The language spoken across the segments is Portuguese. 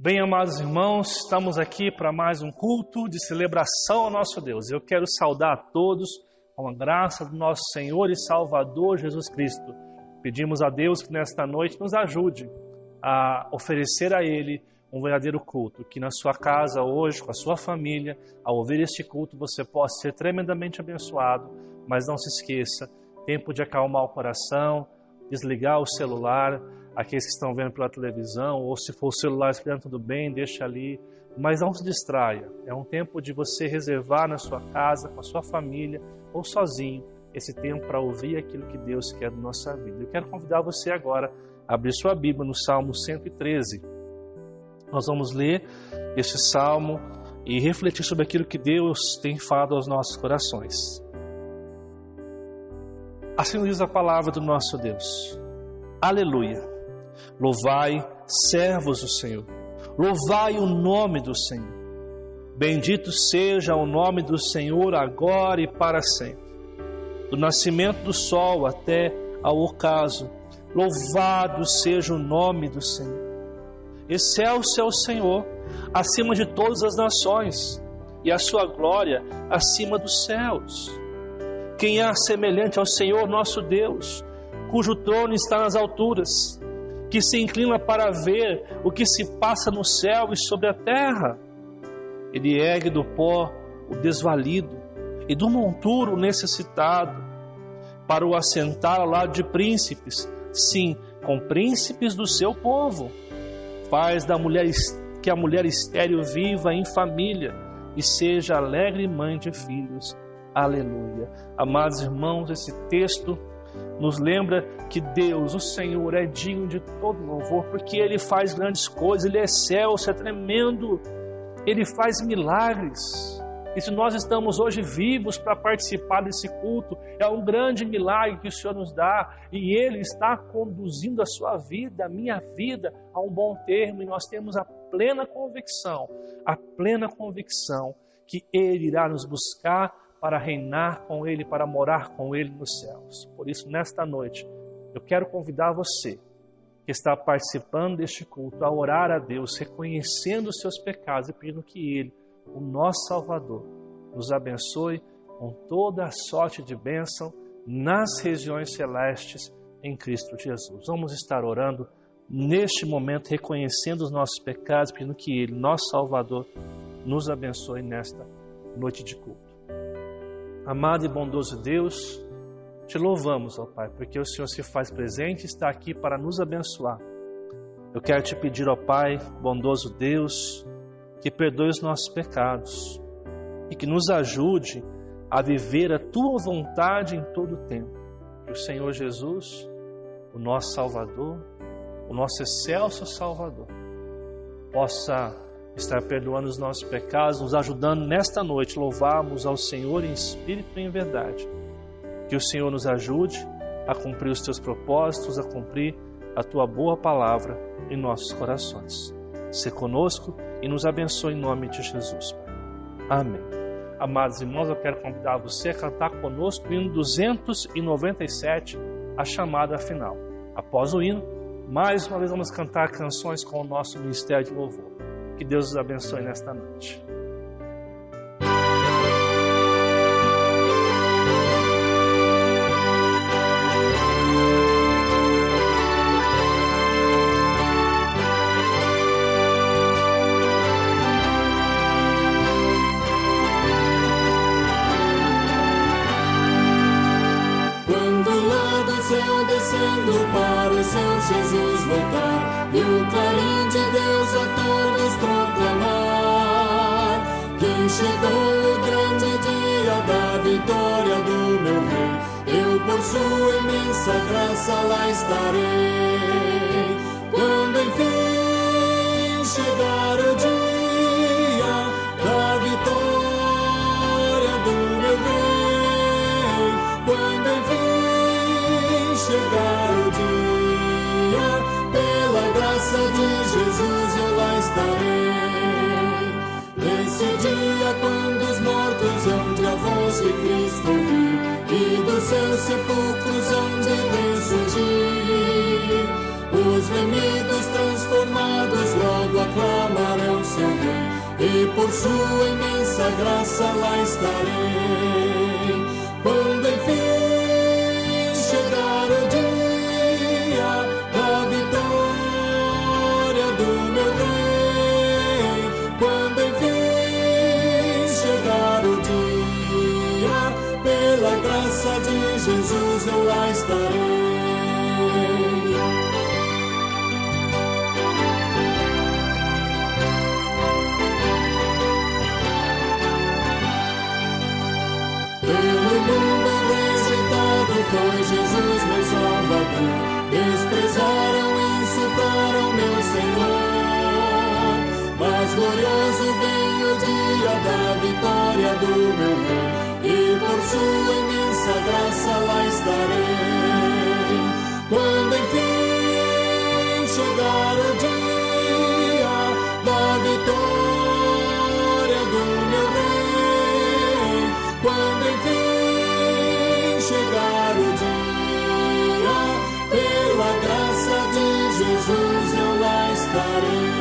Bem, amados irmãos, estamos aqui para mais um culto de celebração ao nosso Deus. Eu quero saudar a todos com a graça do nosso Senhor e Salvador Jesus Cristo. Pedimos a Deus que nesta noite nos ajude a oferecer a Ele um verdadeiro culto, que na sua casa hoje, com a sua família, ao ouvir este culto, você possa ser tremendamente abençoado, mas não se esqueça, tempo de acalmar o coração, desligar o celular, aqueles que estão vendo pela televisão, ou se for o celular esperando tudo bem, deixa ali, mas não se distraia. É um tempo de você reservar na sua casa, com a sua família, ou sozinho, esse tempo para ouvir aquilo que Deus quer da nossa vida. Eu quero convidar você agora a abrir sua Bíblia no Salmo 113. Nós vamos ler este Salmo e refletir sobre aquilo que Deus tem falado aos nossos corações. Assim diz a palavra do nosso Deus. Aleluia! Louvai, servos do Senhor. Louvai o nome do Senhor. Bendito seja o nome do Senhor agora e para sempre. Do nascimento do sol até ao ocaso, louvado seja o nome do Senhor. Excelso é o Senhor acima de todas as nações, e a sua glória acima dos céus. Quem há semelhante ao Senhor nosso Deus, cujo trono está nas alturas, que se inclina para ver o que se passa no céu e sobre a terra? Ele ergue do pó o desvalido e do monturo o necessitado, para o assentar ao lado de príncipes, sim, com príncipes do seu povo. Faz que a mulher estéril viva em família e seja alegre mãe de filhos. Aleluia. Amados irmãos, esse texto nos lembra que Deus, o Senhor, é digno de todo louvor, porque Ele faz grandes coisas, Ele é excelso, é tremendo, Ele faz milagres. E se nós estamos hoje vivos para participar desse culto, é um grande milagre que o Senhor nos dá, e Ele está conduzindo a sua vida, a minha vida, a um bom termo, e nós temos a plena convicção que Ele irá nos buscar para reinar com Ele, para morar com Ele nos céus. Por isso, nesta noite, eu quero convidar você que está participando deste culto a orar a Deus, reconhecendo os seus pecados e pedindo que Ele, o nosso Salvador, nos abençoe com toda a sorte de bênção nas regiões celestes em Cristo Jesus. Vamos estar orando neste momento, reconhecendo os nossos pecados, pedindo que Ele, nosso Salvador, nos abençoe nesta noite de culto. Amado e bondoso Deus, te louvamos, ó Pai, porque o Senhor se faz presente e está aqui para nos abençoar. Eu quero te pedir, ó Pai, bondoso Deus, que perdoe os nossos pecados e que nos ajude a viver a Tua vontade em todo o tempo. Que o Senhor Jesus, o nosso Salvador, o nosso excelso Salvador, possa estar perdoando os nossos pecados, nos ajudando nesta noite, louvarmos ao Senhor em espírito e em verdade. Que o Senhor nos ajude a cumprir os Teus propósitos, a cumprir a Tua boa palavra em nossos corações. Se conosco e nos abençoe em nome de Jesus. Amém. Amados irmãos, eu quero convidar você a cantar conosco o hino 297, a chamada final. Após o hino, mais uma vez vamos cantar canções com o nosso Ministério de Louvor. Que Deus os abençoe nesta noite. Quando lá do céu descendo para os céus Jesus voltar, e o clarim de Deus a todos proclamar, que chegou o grande dia da vitória do meu Rei, eu por sua imensa graça lá estarei. Quando enfim chegar o dia da vitória do meu Rei, quando enfim chegar o dia, pela graça de Jesus eu lá estarei. Nesse dia, quando os mortos hão de a voz de Cristo ouvir, e dos seus sepulcros hão de ressurgir, os remidos transformados logo aclamam e por sua imensa graça lá estarei. Quando enfim chegar o dia da vitória do meu Rei, quando enfim chegar o dia, pela graça de Jesus eu lá estarei. Foi Jesus meu Salvador, desprezaram e insultaram meu Senhor, mas glorioso vem o dia da vitória do meu Rei, e por sua imensa graça lá estarei. Quando enfim chegar o dia da vitória do meu Rei, quando enfim chegar o dia, pela graça de Jesus eu lá estarei.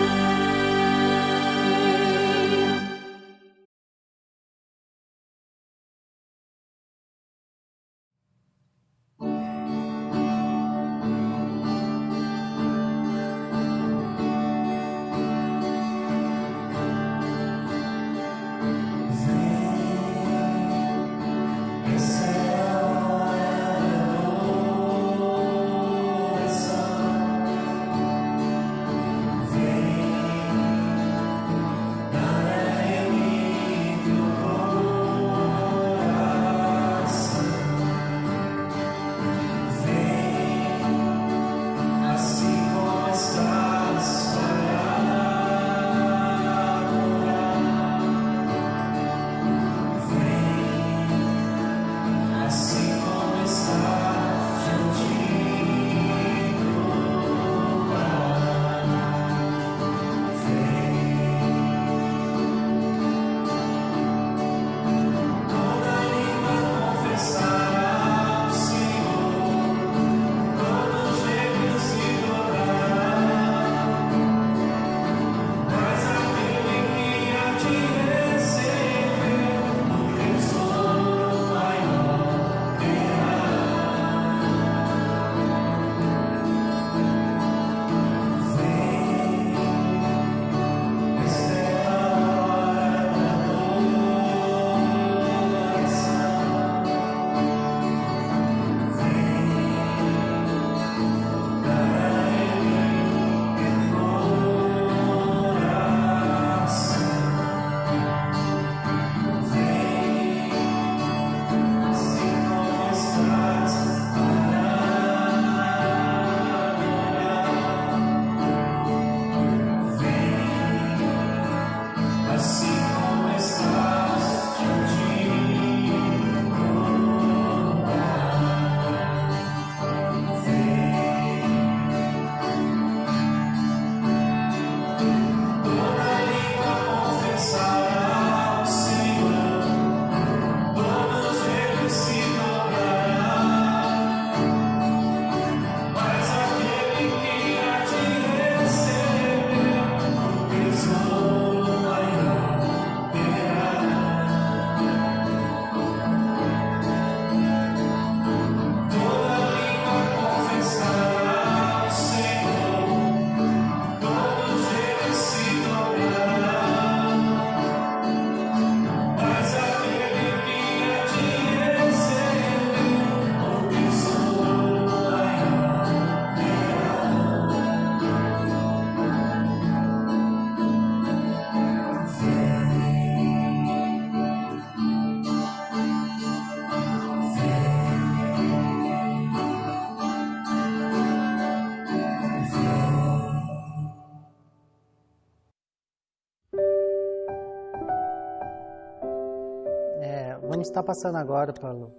Vamos estar passando agora para o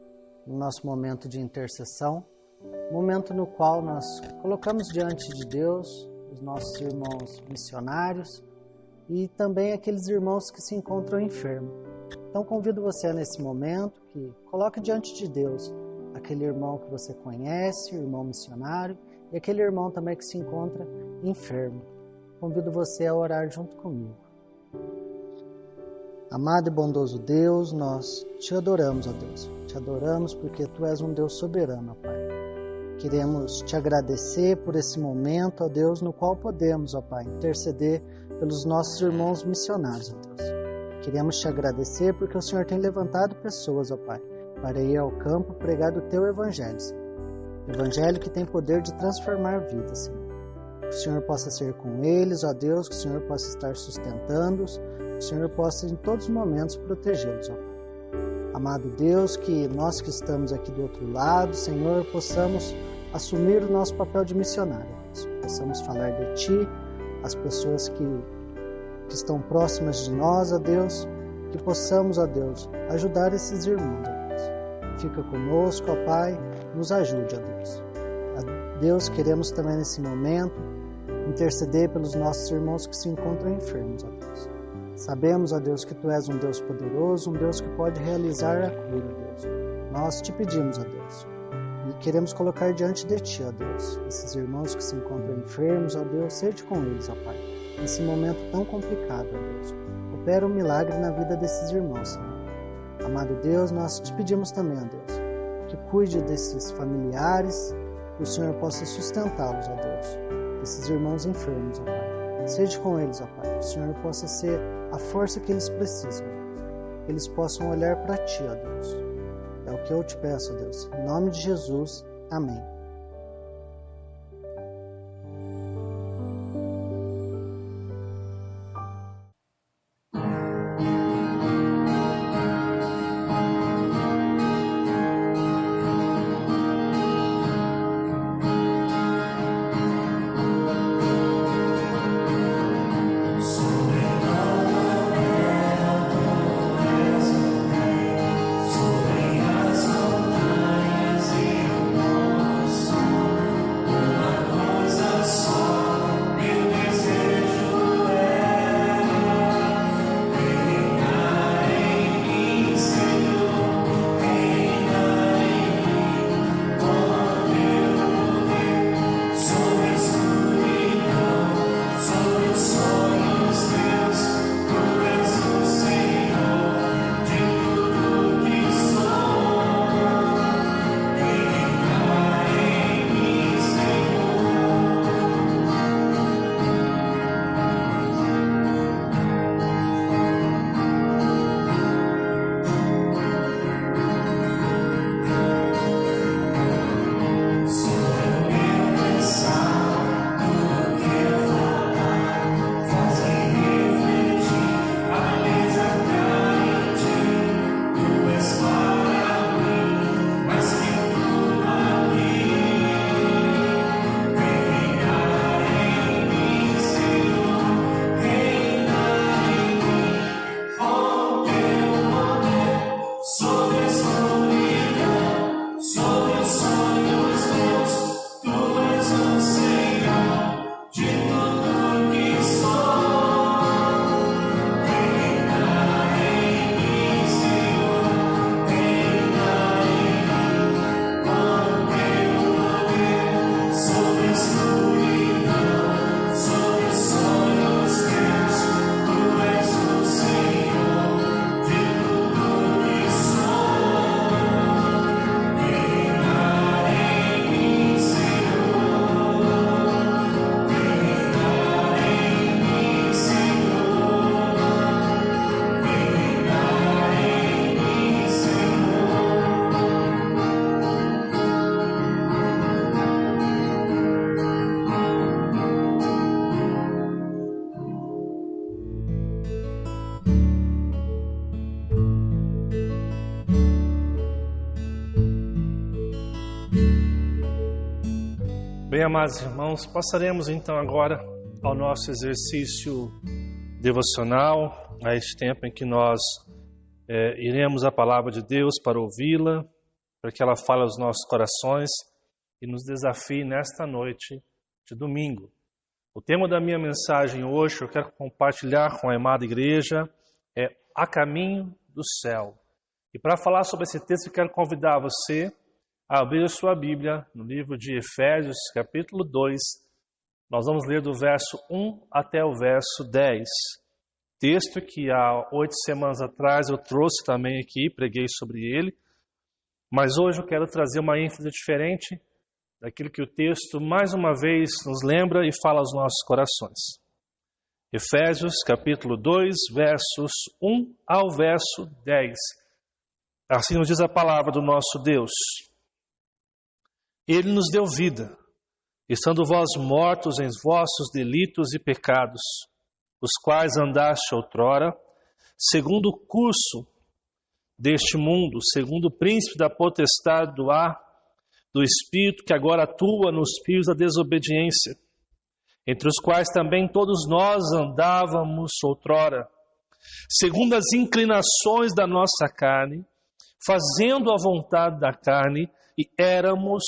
nosso momento de intercessão, momento no qual nós colocamos diante de Deus os nossos irmãos missionários e também aqueles irmãos que se encontram enfermos. Então convido você nesse momento que coloque diante de Deus aquele irmão que você conhece, o irmão missionário, e aquele irmão também que se encontra enfermo. Convido você a orar junto comigo. Amado e bondoso Deus, nós te adoramos, ó Deus. Te adoramos porque Tu és um Deus soberano, ó Pai. Queremos te agradecer por esse momento, ó Deus, no qual podemos, ó Pai, interceder pelos nossos irmãos missionários, ó Deus. Queremos te agradecer porque o Senhor tem levantado pessoas, ó Pai, para ir ao campo pregar o Teu Evangelho, Senhor. Evangelho que tem poder de transformar vidas, Senhor. Que o Senhor possa ser com eles, ó Deus, que o Senhor possa estar sustentando-os, que o Senhor possa em todos os momentos protegê-los, ó Pai. Amado Deus, que nós que estamos aqui do outro lado, Senhor, possamos assumir o nosso papel de missionário, Deus. Possamos falar de Ti, as pessoas que estão próximas de nós, ó Deus, que possamos, ó Deus, ajudar esses irmãos, ó Deus. Fica conosco, ó Pai, nos ajude, ó Deus. A Deus, queremos também nesse momento interceder pelos nossos irmãos que se encontram enfermos, ó Deus. Sabemos, ó Deus, que Tu és um Deus poderoso, um Deus que pode realizar a cura, ó Deus. Nós te pedimos, ó Deus, e queremos colocar diante de Ti, ó Deus, esses irmãos que se encontram enfermos, ó Deus, seja com eles, ó Pai, nesse momento tão complicado, ó Deus. Opera um milagre na vida desses irmãos, Senhor. Amado Deus, nós te pedimos também, ó Deus, que cuide desses familiares, que o Senhor possa sustentá-los, ó Deus, esses irmãos enfermos, ó Pai. Seja com eles, ó Pai, que o Senhor possa ser a força que eles precisam, ó Deus. Que eles possam olhar para Ti, ó Deus. É o que eu te peço, ó Deus. Em nome de Jesus, amém. Bem, amados irmãos, passaremos então agora ao nosso exercício devocional, a este tempo em que nós iremos à palavra de Deus para ouvi-la, para que ela fale aos nossos corações e nos desafie nesta noite de domingo. O tema da minha mensagem hoje, eu quero compartilhar com a amada igreja, é A Caminho do Céu. E para falar sobre esse texto, eu quero convidar você a abrir a sua Bíblia no livro de Efésios, capítulo 2. Nós vamos ler do verso 1 até o verso 10. texto que há 8 semanas atrás eu trouxe também aqui, preguei sobre ele, mas hoje eu quero trazer uma ênfase diferente daquilo que o texto mais uma vez nos lembra e fala aos nossos corações. Efésios capítulo 2, versos 1 ao verso 10. Assim nos diz a palavra do nosso Deus. Ele nos deu vida, estando vós mortos em vossos delitos e pecados, os quais andaste outrora, segundo o curso deste mundo, segundo o príncipe da potestade do ar, do Espírito que agora atua nos filhos da desobediência, entre os quais também todos nós andávamos outrora, segundo as inclinações da nossa carne, fazendo a vontade da carne, e éramos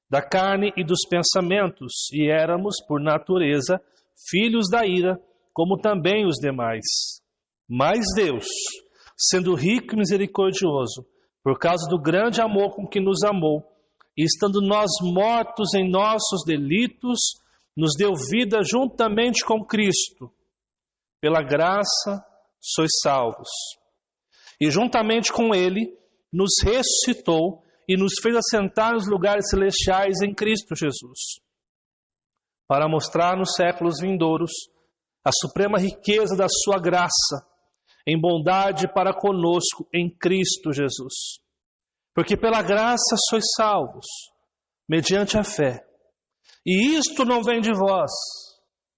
da carne e dos pensamentos, e éramos, por natureza, filhos da ira, como também os demais. Mas Deus, sendo rico e misericordioso, por causa do grande amor com que nos amou, e estando nós mortos em nossos delitos, nos deu vida juntamente com Cristo. Pela graça sois salvos. E juntamente com Ele, nos ressuscitou e nos fez assentar nos lugares celestiais em Cristo Jesus, para mostrar nos séculos vindouros a suprema riqueza da sua graça, em bondade para conosco em Cristo Jesus. Porque pela graça sois salvos, mediante a fé. E isto não vem de vós,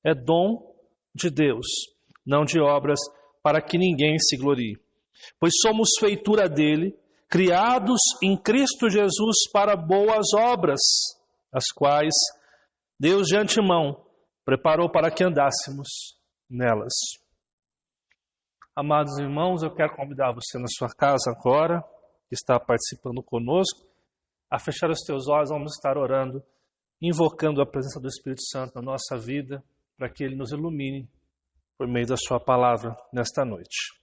é dom de Deus, não de obras, para que ninguém se glorie. Pois somos feitura dele, criados em Cristo Jesus para boas obras, as quais Deus de antemão preparou para que andássemos nelas. Amados irmãos, eu quero convidar você na sua casa agora, que está participando conosco, a fechar os teus olhos. Vamos estar orando, invocando a presença do Espírito Santo na nossa vida, para que Ele nos ilumine por meio da sua palavra nesta noite.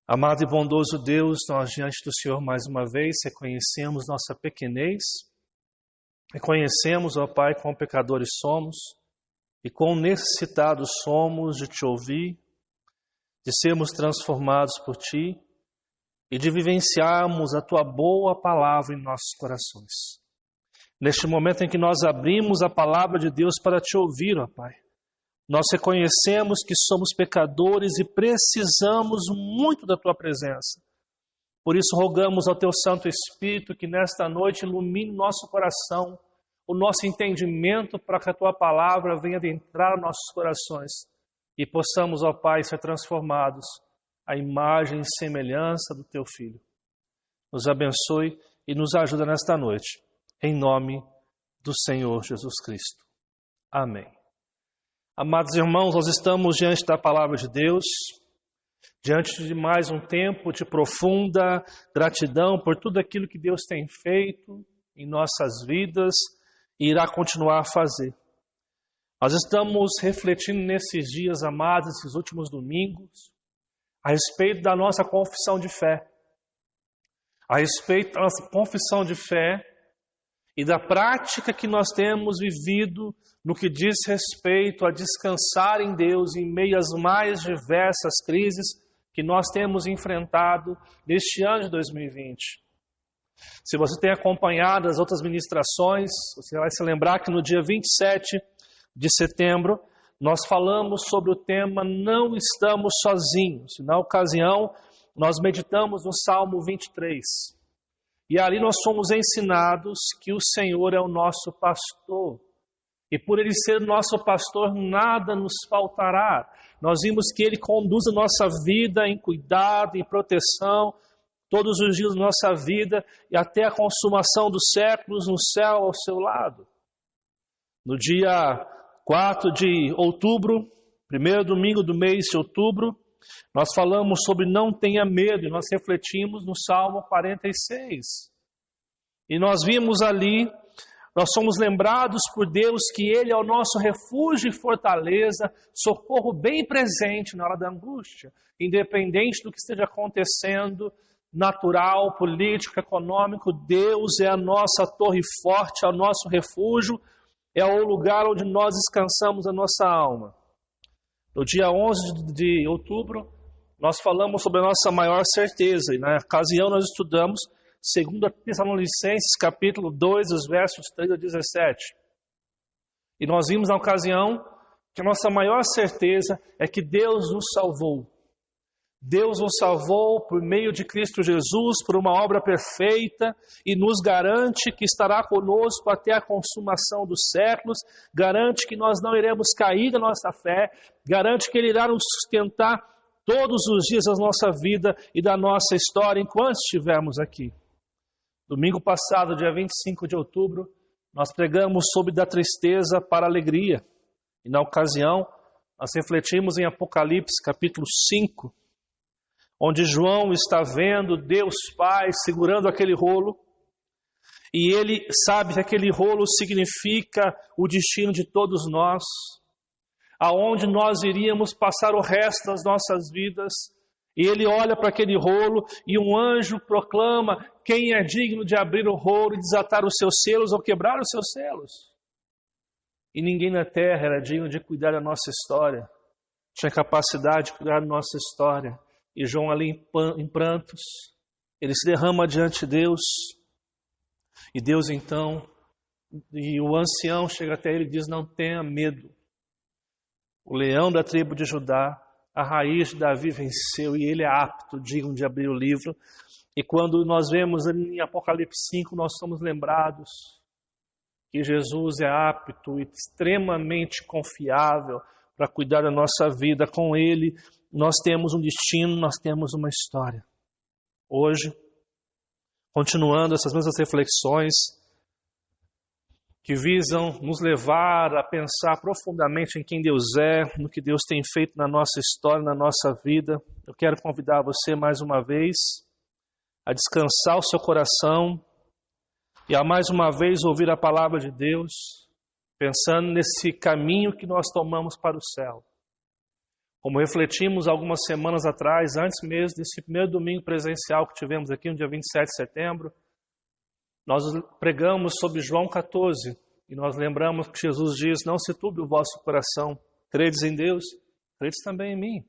Amado e bondoso Deus, nós diante do Senhor mais uma vez reconhecemos nossa pequenez, reconhecemos, ó Pai, quão pecadores somos e quão necessitados somos de Te ouvir, de sermos transformados por Ti e de vivenciarmos a Tua boa palavra em nossos corações. Neste momento em que nós abrimos a palavra de Deus para Te ouvir, ó Pai, nós reconhecemos que somos pecadores e precisamos muito da Tua presença. Por isso rogamos ao Teu Santo Espírito que nesta noite ilumine nosso coração, o nosso entendimento, para que a Tua palavra venha adentrar nossos corações e possamos, ó Pai, ser transformados à imagem e semelhança do Teu Filho. Nos abençoe e nos ajuda nesta noite, em nome do Senhor Jesus Cristo. Amém. Amados irmãos, nós estamos diante da palavra de Deus, diante de mais um tempo de profunda gratidão por tudo aquilo que Deus tem feito em nossas vidas e irá continuar a fazer. Nós estamos refletindo nesses dias, amados, esses últimos domingos, a respeito da nossa confissão de fé. A respeito da nossa confissão de fé e da prática que nós temos vivido no que diz respeito a descansar em Deus em meio às mais diversas crises que nós temos enfrentado neste ano de 2020. Se você tem acompanhado as outras ministrações, você vai se lembrar que no dia 27 de setembro nós falamos sobre o tema Não Estamos Sozinhos. Na ocasião, nós meditamos no Salmo 23. E ali nós fomos ensinados que o Senhor é o nosso pastor. E por Ele ser nosso pastor, nada nos faltará. Nós vimos que Ele conduz a nossa vida em cuidado, em proteção, todos os dias da nossa vida e até a consumação dos séculos no céu ao seu lado. No dia 4 de outubro, primeiro domingo do mês de outubro, nós falamos sobre não tenha medo e nós refletimos no Salmo 46. E nós vimos ali, nós somos lembrados por Deus que Ele é o nosso refúgio e fortaleza, socorro bem presente na hora da angústia, independente do que esteja acontecendo, natural, político, econômico. Deus é a nossa torre forte, é o nosso refúgio, é o lugar onde nós descansamos a nossa alma. No dia 11 de outubro, nós falamos sobre a nossa maior certeza, e na ocasião nós estudamos 2 Tessalonicenses, capítulo 2, os versos 3 a 17. E nós vimos na ocasião que a nossa maior certeza é que Deus nos salvou. Deus nos salvou por meio de Cristo Jesus, por uma obra perfeita, e nos garante que estará conosco até a consumação dos séculos, garante que nós não iremos cair da nossa fé, garante que Ele irá nos sustentar todos os dias da nossa vida e da nossa história enquanto estivermos aqui. Domingo passado, dia 25 de outubro, nós pregamos sobre da tristeza para a alegria, e na ocasião nós refletimos em Apocalipse capítulo 5, onde João está vendo Deus Pai segurando aquele rolo, e ele sabe que aquele rolo significa o destino de todos nós, aonde nós iríamos passar o resto das nossas vidas, e ele olha para aquele rolo, e um anjo proclama quem é digno de abrir o rolo e desatar os seus selos ou quebrar os seus selos. E ninguém na terra era digno de cuidar da nossa história, tinha capacidade de cuidar da nossa história. E João ali em prantos, ele se derrama diante de Deus, e Deus então, e o ancião chega até ele e diz: não tenha medo, o leão da tribo de Judá, a raiz de Davi venceu, e ele é apto, digno de abrir o livro. E quando nós vemos em Apocalipse 5, nós somos lembrados que Jesus é apto e extremamente confiável para cuidar da nossa vida. Com Ele nós temos um destino, nós temos uma história. Hoje, continuando essas mesmas reflexões que visam nos levar a pensar profundamente em quem Deus é, no que Deus tem feito na nossa história, na nossa vida, eu quero convidar você mais uma vez a descansar o seu coração e a mais uma vez ouvir a palavra de Deus, pensando nesse caminho que nós tomamos para o céu. Como refletimos algumas semanas atrás, antes mesmo desse primeiro domingo presencial que tivemos aqui no dia 27 de setembro, nós pregamos sobre João 14 e nós lembramos que Jesus diz: não se turbe o vosso coração, credes em Deus, credes também em mim.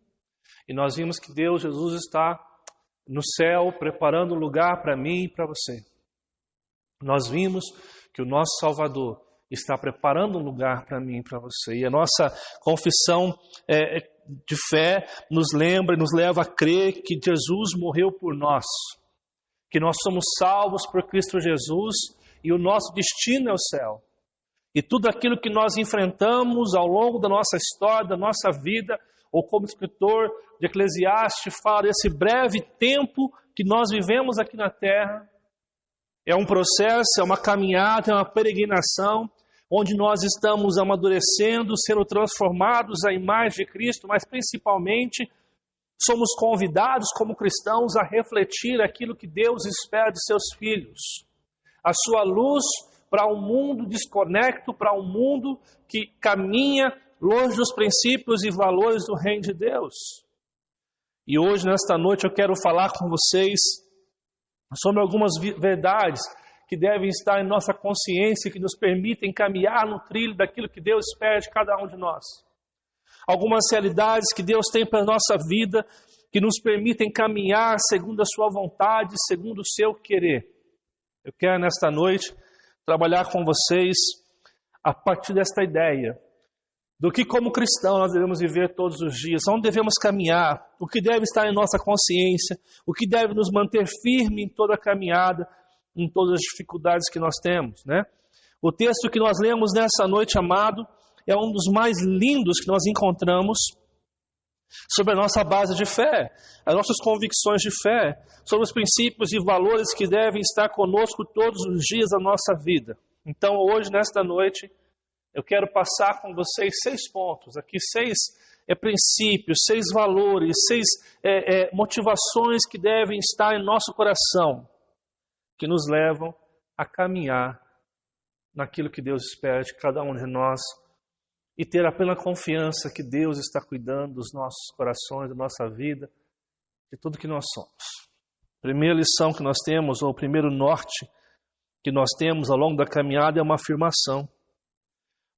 E nós vimos que Deus, Jesus, está no céu preparando um lugar para mim e para você. Nós vimos que o nosso Salvador está preparando um lugar para mim e para você. E a nossa confissão de fé nos lembra e nos leva a crer que Jesus morreu por nós, que nós somos salvos por Cristo Jesus e o nosso destino é o céu. E tudo aquilo que nós enfrentamos ao longo da nossa história, da nossa vida, ou como o escritor de Eclesiastes fala, esse breve tempo que nós vivemos aqui na terra, é um processo, é uma caminhada, é uma peregrinação, onde nós estamos amadurecendo, sendo transformados à imagem de Cristo, mas principalmente somos convidados como cristãos a refletir aquilo que Deus espera de seus filhos. A sua luz para um mundo desconecto, para um mundo que caminha longe dos princípios e valores do reino de Deus. E hoje, nesta noite, eu quero falar com vocês sobre algumas verdades que devem estar em nossa consciência, que nos permitem caminhar no trilho daquilo que Deus espera de cada um de nós. Algumas realidades que Deus tem para a nossa vida, que nos permitem caminhar segundo a sua vontade, segundo o seu querer. Eu quero nesta noite trabalhar com vocês a partir desta ideia, do que como cristão nós devemos viver todos os dias, onde devemos caminhar, o que deve estar em nossa consciência, o que deve nos manter firme em toda a caminhada, em todas as dificuldades que nós temos, né? O texto que nós lemos nessa noite, amado, é um dos mais lindos que nós encontramos sobre a nossa base de fé, as nossas convicções de fé, sobre os princípios e valores que devem estar conosco todos os dias da nossa vida. Então, hoje, nesta noite, eu quero passar com vocês 6 pontos, aqui 6 princípios, 6 valores, 6 motivações que devem estar em nosso coração, que nos levam a caminhar naquilo que Deus espera de cada um de nós e ter a plena confiança que Deus está cuidando dos nossos corações, da nossa vida, de tudo que nós somos. Primeira lição que nós temos, ou o primeiro norte que nós temos ao longo da caminhada é uma afirmação.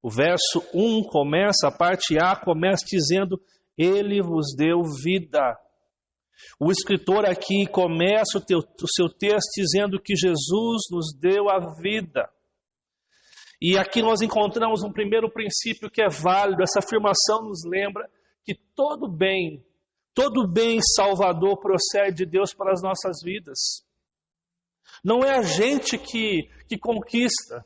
O verso 1 começa, a parte A começa dizendo, Ele vos deu vida. O escritor aqui começa o seu texto dizendo que Jesus nos deu a vida. E aqui nós encontramos um primeiro princípio que é válido. Essa afirmação nos lembra que todo bem salvador procede de Deus para as nossas vidas. Não é a gente que conquista,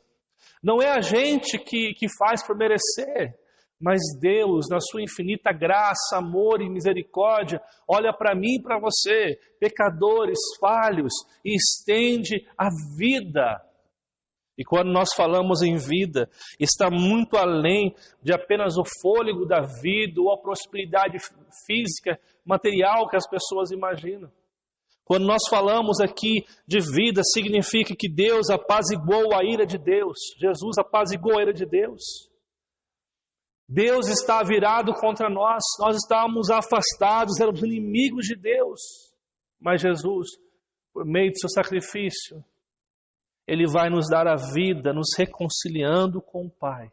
não é a gente que faz por merecer, mas Deus, na sua infinita graça, amor e misericórdia, olha para mim e para você, pecadores, falhos, e estende a vida. E quando nós falamos em vida, está muito além de apenas o fôlego da vida ou a prosperidade física, material que as pessoas imaginam. Quando nós falamos aqui de vida, significa que Deus apaziguou a ira de Deus. Jesus apaziguou a ira de Deus. Deus está virado contra nós. Nós estávamos afastados, éramos inimigos de Deus. Mas Jesus, por meio do seu sacrifício, Ele vai nos dar a vida, nos reconciliando com o Pai.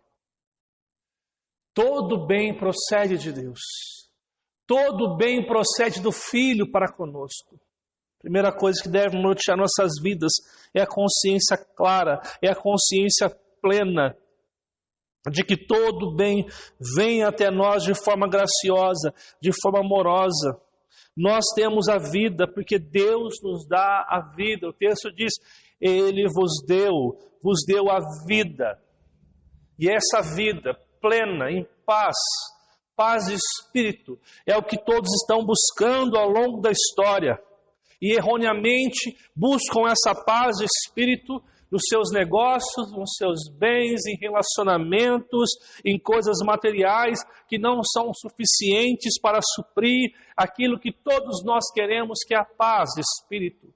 Todo bem procede de Deus. Todo bem procede do Filho para conosco. Primeira coisa que deve nortear nossas vidas é a consciência clara, é a consciência plena de que todo bem vem até nós de forma graciosa, de forma amorosa. Nós temos a vida porque Deus nos dá a vida. O texto diz, Ele vos deu a vida. E essa vida plena, em paz de espírito, é o que todos estão buscando ao longo da história. E erroneamente buscam essa paz de espírito nos seus negócios, nos seus bens, em relacionamentos, em coisas materiais que não são suficientes para suprir aquilo que todos nós queremos, que é a paz de espírito,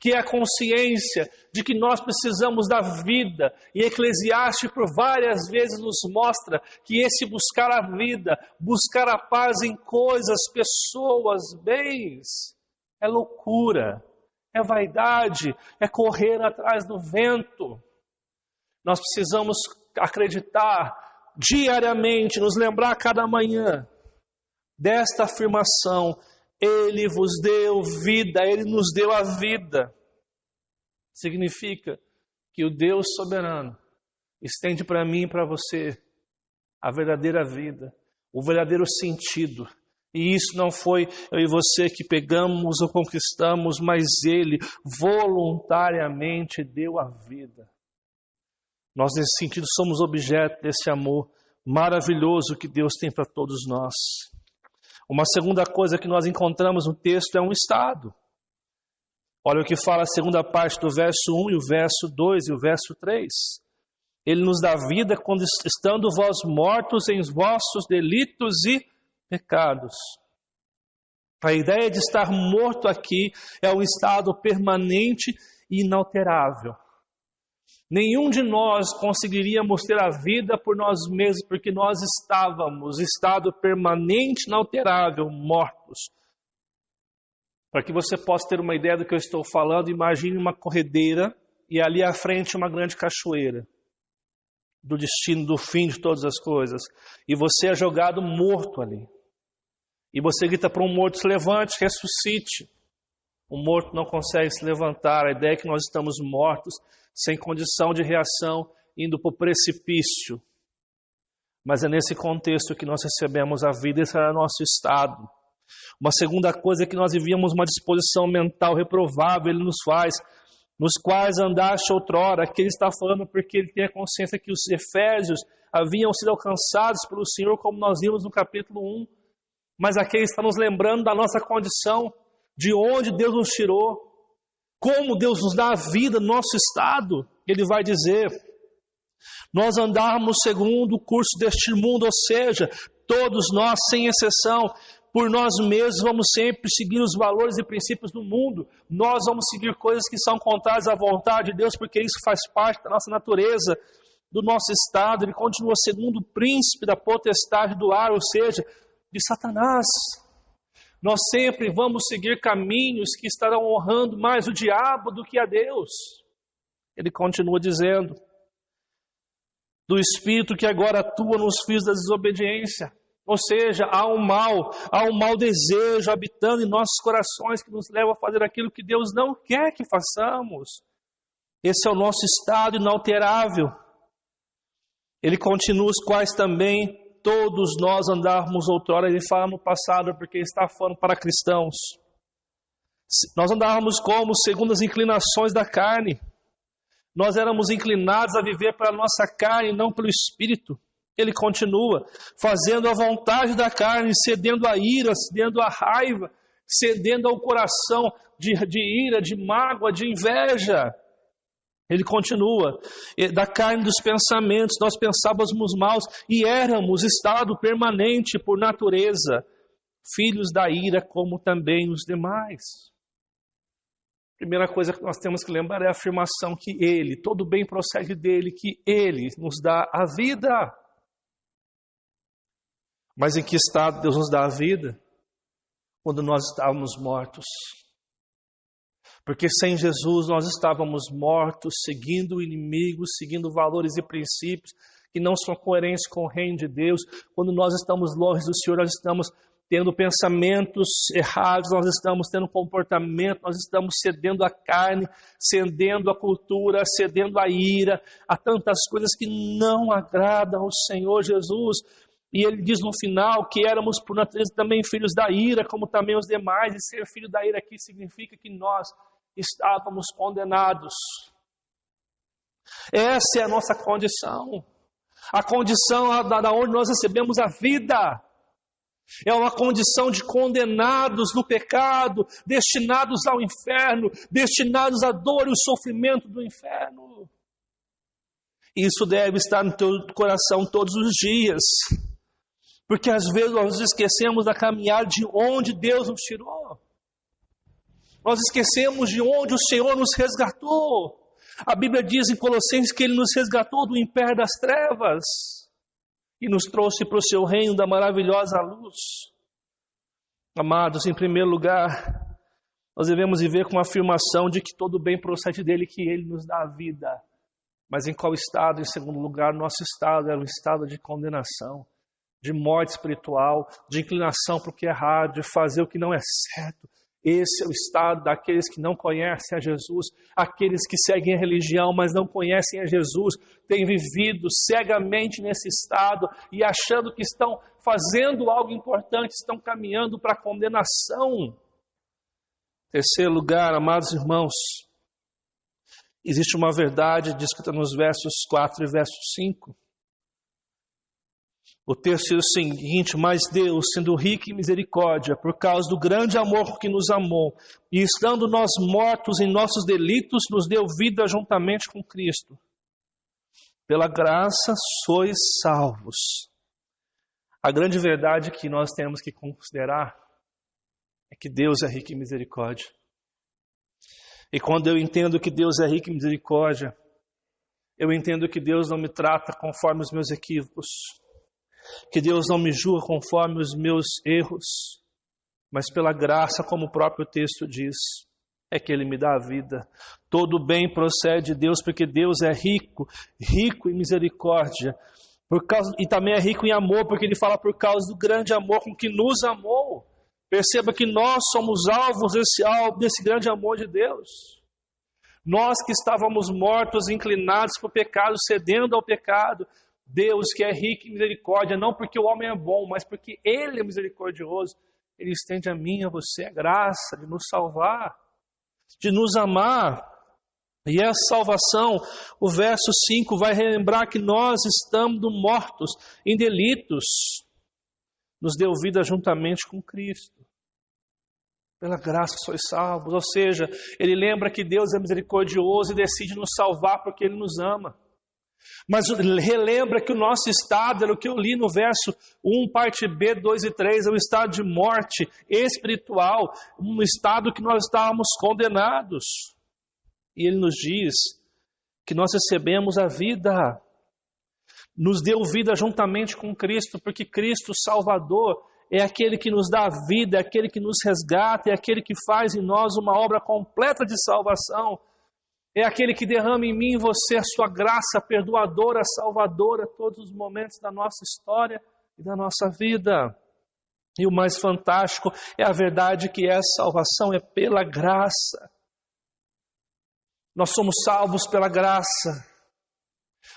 que é a consciência de que nós precisamos da vida. E Eclesiastes por várias vezes nos mostra que esse buscar a vida, buscar a paz em coisas, pessoas, bens, é loucura, é vaidade, é correr atrás do vento. Nós precisamos acreditar diariamente, nos lembrar cada manhã desta afirmação, Ele vos deu vida, Ele nos deu a vida. Significa que o Deus soberano estende para mim e para você a verdadeira vida, o verdadeiro sentido. E isso não foi eu e você que pegamos ou conquistamos, mas Ele voluntariamente deu a vida. Nós, nesse sentido, somos objeto desse amor maravilhoso que Deus tem para todos nós. Uma segunda coisa que nós encontramos no texto é um estado. Olha o que fala a segunda parte do verso 1 e o verso 2 e o verso 3. Ele nos dá vida quando estando vós mortos em vossos delitos e pecados. A ideia de estar morto aqui é um estado permanente e inalterável. Nenhum de nós conseguiríamos ter a vida por nós mesmos, porque nós estávamos em estado permanente, inalterável, mortos. Para que você possa ter uma ideia do que eu estou falando, imagine uma corredeira e ali à frente uma grande cachoeira do destino, do fim de todas as coisas. E você é jogado morto ali. E você grita para um morto, se levante, ressuscite. O morto não consegue se levantar. A ideia é que nós estamos mortos, sem condição de reação, indo para o precipício. Mas é nesse contexto que nós recebemos a vida, esse era o nosso estado. Uma segunda coisa é que nós vivíamos uma disposição mental reprovável, Ele nos faz, nos quais andaste outrora. Aqui Ele está falando porque Ele tem a consciência que os efésios haviam sido alcançados pelo Senhor, como nós vimos no capítulo 1. Mas aqui Ele está nos lembrando da nossa condição, de onde Deus nos tirou, como Deus nos dá a vida no nosso estado. Ele vai dizer, nós andávamos segundo o curso deste mundo, ou seja, todos nós, sem exceção, por nós mesmos vamos sempre seguir os valores e princípios do mundo. Nós vamos seguir coisas que são contrárias à vontade de Deus, porque isso faz parte da nossa natureza, do nosso estado. Ele continua segundo o príncipe da potestade do ar, ou seja, de Satanás. Nós sempre vamos seguir caminhos que estarão honrando mais o diabo do que a Deus. Ele continua dizendo, do espírito que agora atua nos filhos da desobediência. Ou seja, há um mau desejo habitando em nossos corações que nos leva a fazer aquilo que Deus não quer que façamos. Esse é o nosso estado inalterável. Ele continua, os quais também todos nós andávamos outrora. Ele fala no passado, porque está falando para cristãos. Nós andávamos como? Segundo as inclinações da carne. Nós éramos inclinados a viver pela nossa carne, não pelo Espírito. Ele continua, fazendo a vontade da carne, cedendo à ira, cedendo à raiva, cedendo ao coração de ira, de mágoa, de inveja. Ele continua, da carne dos pensamentos, nós pensávamos maus e éramos estado permanente por natureza, filhos da ira como também os demais. Primeira coisa que nós temos que lembrar é a afirmação que Ele, todo bem procede dEle, que Ele nos dá a vida. Mas em que estado Deus nos dá a vida? Quando nós estávamos mortos. Porque sem Jesus nós estávamos mortos, seguindo o inimigo, seguindo valores e princípios que não são coerentes com o reino de Deus. Quando nós estamos longe do Senhor, nós estamos tendo pensamentos errados, nós estamos tendo comportamento, nós estamos cedendo à carne, cedendo à cultura, cedendo à ira, a tantas coisas que não agradam ao Senhor Jesus. E ele diz no final que éramos por natureza também filhos da ira, como também os demais, e ser filho da ira aqui significa que nós estávamos condenados. Essa é a nossa condição, a condição da onde nós recebemos a vida. É uma condição de condenados no pecado, destinados ao inferno, destinados à dor e ao sofrimento do inferno. Isso deve estar no teu coração todos os dias, porque às vezes nós esquecemos da caminhada de onde Deus nos tirou. Nós esquecemos de onde o Senhor nos resgatou. A Bíblia diz em Colossenses que Ele nos resgatou do império das trevas e nos trouxe para o seu reino da maravilhosa luz. Amados, em primeiro lugar, nós devemos viver com a afirmação de que todo bem procede dEle, que Ele nos dá a vida. Mas em qual estado? Em segundo lugar, nosso estado era um estado de condenação, de morte espiritual, de inclinação para o que é errado, de fazer o que não é certo. Esse é o estado daqueles que não conhecem a Jesus, aqueles que seguem a religião, mas não conhecem a Jesus, têm vivido cegamente nesse estado e achando que estão fazendo algo importante, estão caminhando para a condenação. Terceiro lugar, amados irmãos, existe uma verdade descrita nos versos 4 e verso 5. O texto diz o seguinte: mas Deus, sendo rico em misericórdia, por causa do grande amor que nos amou, e estando nós mortos em nossos delitos, nos deu vida juntamente com Cristo. Pela graça sois salvos. A grande verdade que nós temos que considerar é que Deus é rico em misericórdia. E quando eu entendo que Deus é rico em misericórdia, eu entendo que Deus não me trata conforme os meus equívocos, que Deus não me julga conforme os meus erros, mas pela graça, como o próprio texto diz, é que Ele me dá a vida. Todo bem procede de Deus, porque Deus é rico em misericórdia, e também é rico em amor, porque Ele fala por causa do grande amor com que nos amou. Perceba que nós somos alvos desse grande amor de Deus. Nós que estávamos mortos, inclinados para o pecado, cedendo ao pecado, Deus que é rico em misericórdia, não porque o homem é bom, mas porque Ele é misericordioso, Ele estende a mim e a você a graça de nos salvar, de nos amar. E essa salvação, o verso 5 vai relembrar que nós estamos mortos em delitos, nos deu vida juntamente com Cristo. Pela graça sois salvos, ou seja, Ele lembra que Deus é misericordioso e decide nos salvar porque Ele nos ama. Mas relembra que o nosso estado, era o que eu li no verso 1, parte B, 2 e 3, é um estado de morte espiritual, um estado que nós estávamos condenados. E Ele nos diz que nós recebemos a vida, nos deu vida juntamente com Cristo, porque Cristo, Salvador, é aquele que nos dá a vida, é aquele que nos resgata, é aquele que faz em nós uma obra completa de salvação. É aquele que derrama em mim e você a sua graça perdoadora, salvadora, todos os momentos da nossa história e da nossa vida. E o mais fantástico é a verdade que essa salvação é pela graça. Nós somos salvos pela graça.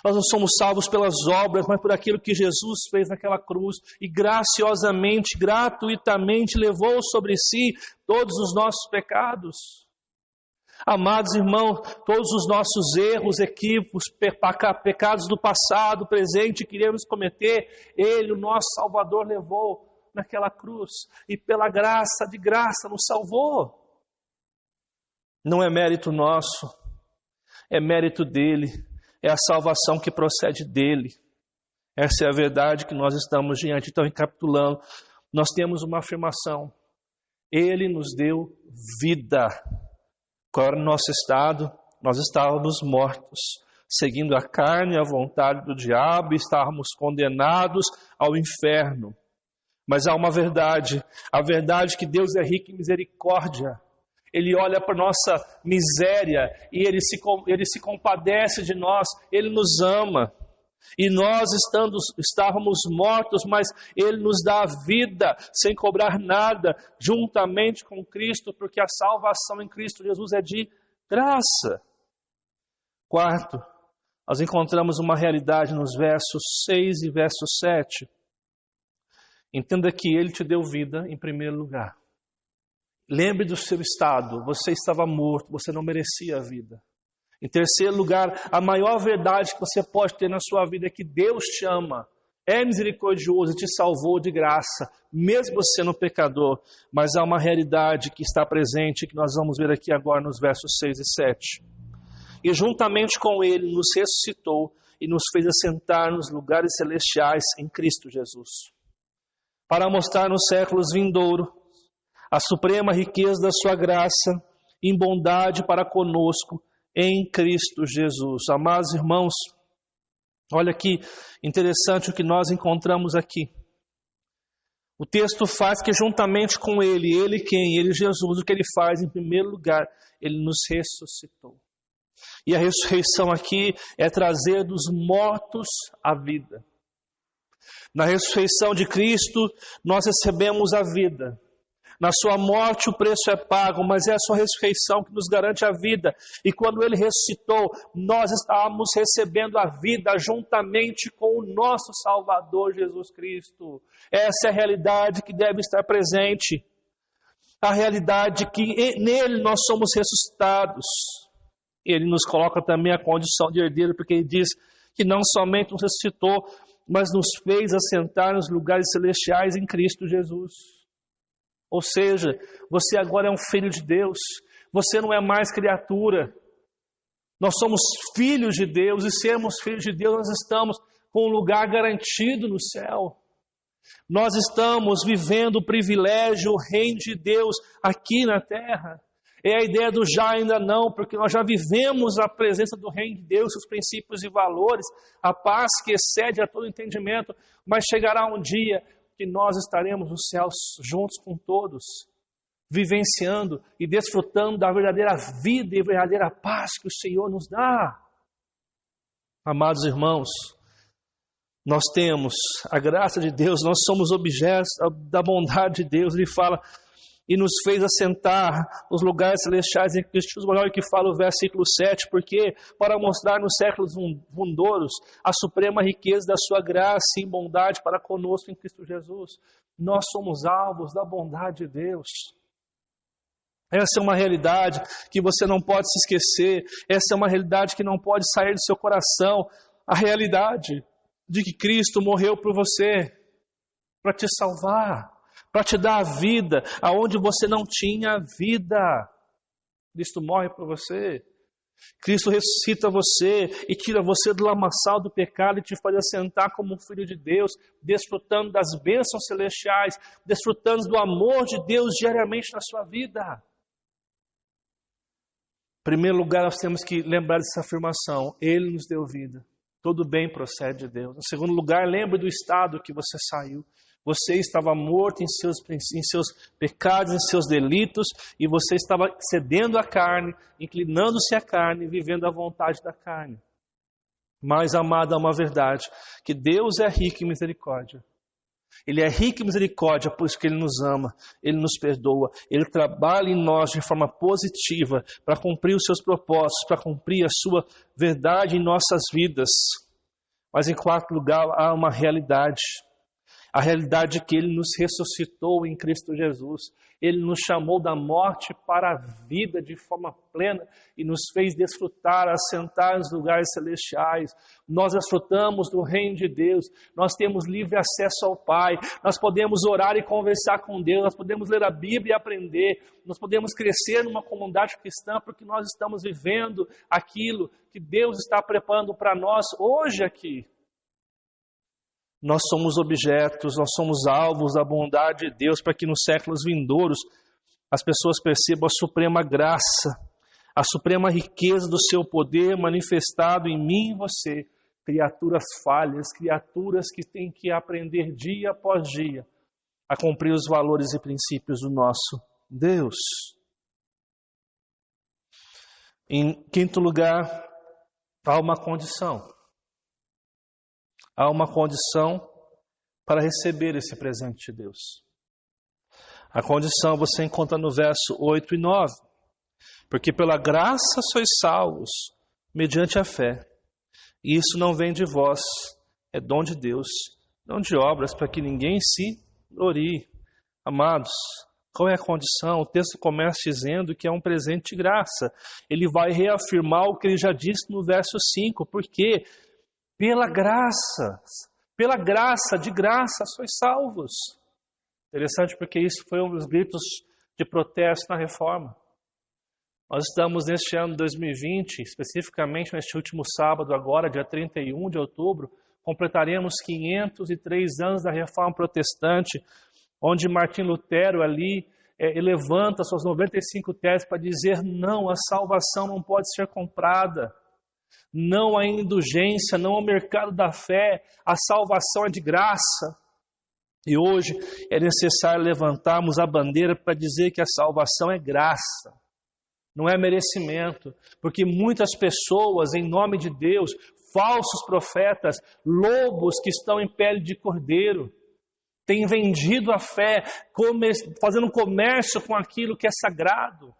Nós não somos salvos pelas obras, mas por aquilo que Jesus fez naquela cruz e graciosamente, gratuitamente levou sobre si todos os nossos pecados. Amados irmãos, todos os nossos erros, equívocos, pecados do passado, presente que iremos cometer, Ele, o nosso Salvador, levou naquela cruz e pela graça, de graça, nos salvou. Não é mérito nosso, é mérito dele, é a salvação que procede dele. Essa é a verdade que nós estamos diante. Então, recapitulando, nós temos uma afirmação: Ele nos deu vida. Qual era o nosso estado? Nós estávamos mortos, seguindo a carne e a vontade do diabo, e estávamos condenados ao inferno. Mas há uma verdade, a verdade que Deus é rico em misericórdia. Ele olha para a nossa miséria e Ele se compadece de nós, Ele nos ama. E nós estávamos mortos, mas Ele nos dá a vida sem cobrar nada, juntamente com Cristo, porque a salvação em Cristo Jesus é de graça. Quarto, nós encontramos uma realidade nos versos 6 e verso 7. Entenda que Ele te deu vida em primeiro lugar. Lembre do seu estado, você estava morto, você não merecia a vida. Em terceiro lugar, a maior verdade que você pode ter na sua vida é que Deus te ama, é misericordioso e te salvou de graça, mesmo você sendo pecador. Mas há uma realidade que está presente, que nós vamos ver aqui agora nos versos 6 e 7. E juntamente com Ele nos ressuscitou e nos fez assentar nos lugares celestiais em Cristo Jesus, para mostrar nos séculos vindouros a suprema riqueza da sua graça em bondade para conosco em Cristo Jesus. Amados irmãos, olha que interessante o que nós encontramos aqui. O texto faz que juntamente com Ele, Ele quem? Ele Jesus, o que Ele faz? Em primeiro lugar, Ele nos ressuscitou. E a ressurreição aqui é trazer dos mortos a vida. Na ressurreição de Cristo, nós recebemos a vida. Na sua morte o preço é pago, mas é a sua ressurreição que nos garante a vida. E quando Ele ressuscitou, nós estávamos recebendo a vida juntamente com o nosso Salvador Jesus Cristo. Essa é a realidade que deve estar presente. A realidade que nele nós somos ressuscitados. Ele nos coloca também a condição de herdeiro, porque Ele diz que não somente nos ressuscitou, mas nos fez assentar nos lugares celestiais em Cristo Jesus. Ou seja, você agora é um filho de Deus, você não é mais criatura. Nós somos filhos de Deus, e sermos filhos de Deus, nós estamos com um lugar garantido no céu. Nós estamos vivendo o privilégio, o reino de Deus aqui na terra. É a ideia do já ainda não, porque nós já vivemos a presença do reino de Deus, seus princípios e valores, a paz que excede a todo entendimento, mas chegará um dia que nós estaremos nos céus juntos com todos, vivenciando e desfrutando da verdadeira vida e verdadeira paz que o Senhor nos dá. Amados irmãos, nós temos a graça de Deus, nós somos objetos da bondade de Deus. Ele fala, e nos fez assentar nos lugares celestiais em Cristo Jesus. Olha o que fala o versículo 7, porque para mostrar nos séculos vindouros a suprema riqueza da sua graça e bondade para conosco em Cristo Jesus. Nós somos alvos da bondade de Deus. Essa é uma realidade que você não pode se esquecer. Essa é uma realidade que não pode sair do seu coração. A realidade de que Cristo morreu por você para te salvar, para te dar a vida aonde você não tinha vida. Cristo morre por você. Cristo ressuscita você e tira você do lamaçal do pecado e te faz assentar como um filho de Deus, desfrutando das bênçãos celestiais, desfrutando do amor de Deus diariamente na sua vida. Em primeiro lugar, nós temos que lembrar dessa afirmação: Ele nos deu vida. Todo bem procede de Deus. Em segundo lugar, lembre do estado que você saiu. Você estava morto em seus pecados, em seus delitos, e você estava cedendo à carne, inclinando-se à carne, vivendo a vontade da carne. Mas, amado, há uma verdade, que Deus é rico em misericórdia. Ele é rico em misericórdia, por isso que Ele nos ama, Ele nos perdoa, Ele trabalha em nós de forma positiva para cumprir os seus propósitos, para cumprir a sua verdade em nossas vidas. Mas em quarto lugar, há uma realidade. A realidade de que Ele nos ressuscitou em Cristo Jesus. Ele nos chamou da morte para a vida de forma plena e nos fez desfrutar, assentar nos lugares celestiais. Nós desfrutamos do reino de Deus. Nós temos livre acesso ao Pai. Nós podemos orar e conversar com Deus. Nós podemos ler a Bíblia e aprender. Nós podemos crescer numa comunidade cristã porque nós estamos vivendo aquilo que Deus está preparando para nós hoje aqui. Nós somos objetos, nós somos alvos da bondade de Deus para que nos séculos vindouros as pessoas percebam a suprema graça, a suprema riqueza do seu poder manifestado em mim e em você, criaturas falhas, criaturas que têm que aprender dia após dia a cumprir os valores e princípios do nosso Deus. Em quinto lugar, há uma condição. Há uma condição para receber esse presente de Deus. A condição você encontra no verso 8 e 9. Porque pela graça sois salvos, mediante a fé. E isso não vem de vós, é dom de Deus, não de obras, para que ninguém se glorie. Amados, qual é a condição? O texto começa dizendo que é um presente de graça. Ele vai reafirmar o que ele já disse no verso 5. Por quê? Pela graça, de graça, sois salvos. Interessante porque isso foi um dos gritos de protesto na Reforma. Nós estamos neste ano de 2020, especificamente neste último sábado agora, dia 31 de outubro, completaremos 503 anos da Reforma Protestante, onde Martim Lutero ali levanta suas 95 teses para dizer não, a salvação não pode ser comprada. Não há indulgência, não há mercado da fé, a salvação é de graça. E hoje é necessário levantarmos a bandeira para dizer que a salvação é graça, não é merecimento, porque muitas pessoas, em nome de Deus, falsos profetas, lobos que estão em pele de cordeiro, têm vendido a fé, fazendo comércio com aquilo que é sagrado.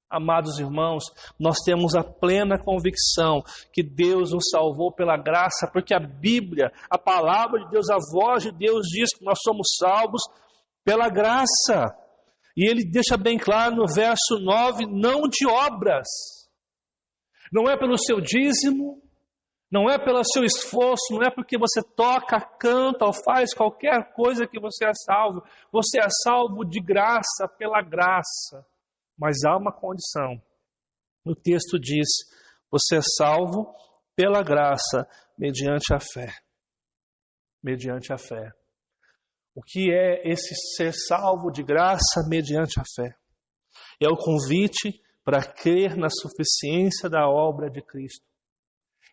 Amados irmãos, nós temos a plena convicção que Deus nos salvou pela graça, porque a Bíblia, a palavra de Deus, a voz de Deus diz que nós somos salvos pela graça. E ele deixa bem claro no verso 9, não de obras. Não é pelo seu dízimo, não é pelo seu esforço, não é porque você toca, canta ou faz qualquer coisa que você é salvo. Você é salvo de graça, pela graça. Mas há uma condição. O texto diz, você é salvo pela graça, mediante a fé. Mediante a fé. O que é esse ser salvo de graça mediante a fé? É o convite para crer na suficiência da obra de Cristo.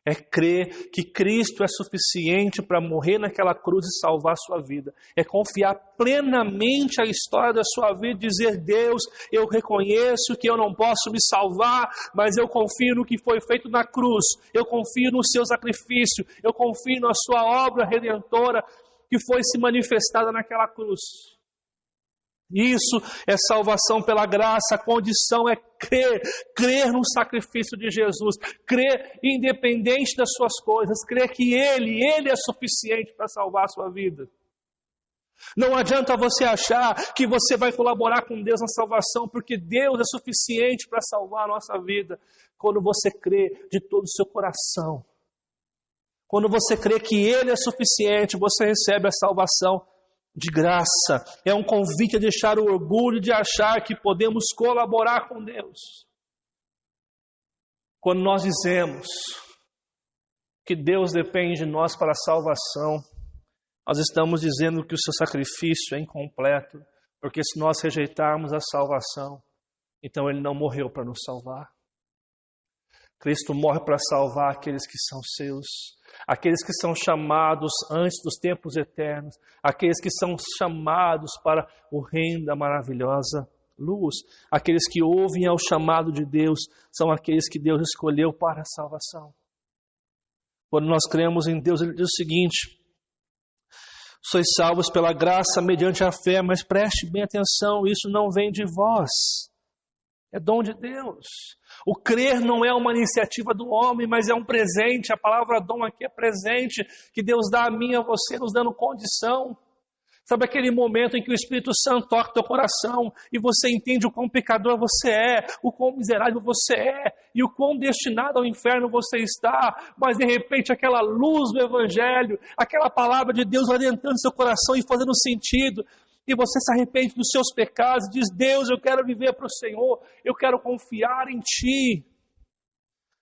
É crer que Cristo é suficiente para morrer naquela cruz e salvar a sua vida. É confiar plenamente a história da sua vida e dizer, Deus, eu reconheço que eu não posso me salvar, mas eu confio no que foi feito na cruz. Eu confio no seu sacrifício. Eu confio na sua obra redentora que foi se manifestada naquela cruz. Isso é salvação pela graça, a condição é crer no sacrifício de Jesus, crer independente das suas coisas, crer que Ele é suficiente para salvar a sua vida. Não adianta você achar que você vai colaborar com Deus na salvação, porque Deus é suficiente para salvar a nossa vida, quando você crê de todo o seu coração. Quando você crê que Ele é suficiente, você recebe a salvação de graça. É um convite a deixar o orgulho de achar que podemos colaborar com Deus. Quando nós dizemos que Deus depende de nós para a salvação, nós estamos dizendo que o seu sacrifício é incompleto, porque se nós rejeitarmos a salvação, então Ele não morreu para nos salvar. Cristo morre para salvar aqueles que são seus, aqueles que são chamados antes dos tempos eternos, aqueles que são chamados para o reino da maravilhosa luz, aqueles que ouvem ao chamado de Deus, são aqueles que Deus escolheu para a salvação. Quando nós cremos em Deus, Ele diz o seguinte: sois salvos pela graça mediante a fé, mas preste bem atenção, isso não vem de vós, é dom de Deus. O crer não é uma iniciativa do homem, mas é um presente. A palavra dom aqui é presente, que Deus dá a mim e a você, nos dando condição. Sabe aquele momento em que o Espírito Santo toca teu coração e você entende o quão pecador você é, o quão miserável você é e o quão destinado ao inferno você está, mas de repente aquela luz do Evangelho, aquela palavra de Deus orientando seu coração e fazendo sentido, e você se arrepende dos seus pecados, diz: Deus, eu quero viver para o Senhor, eu quero confiar em Ti.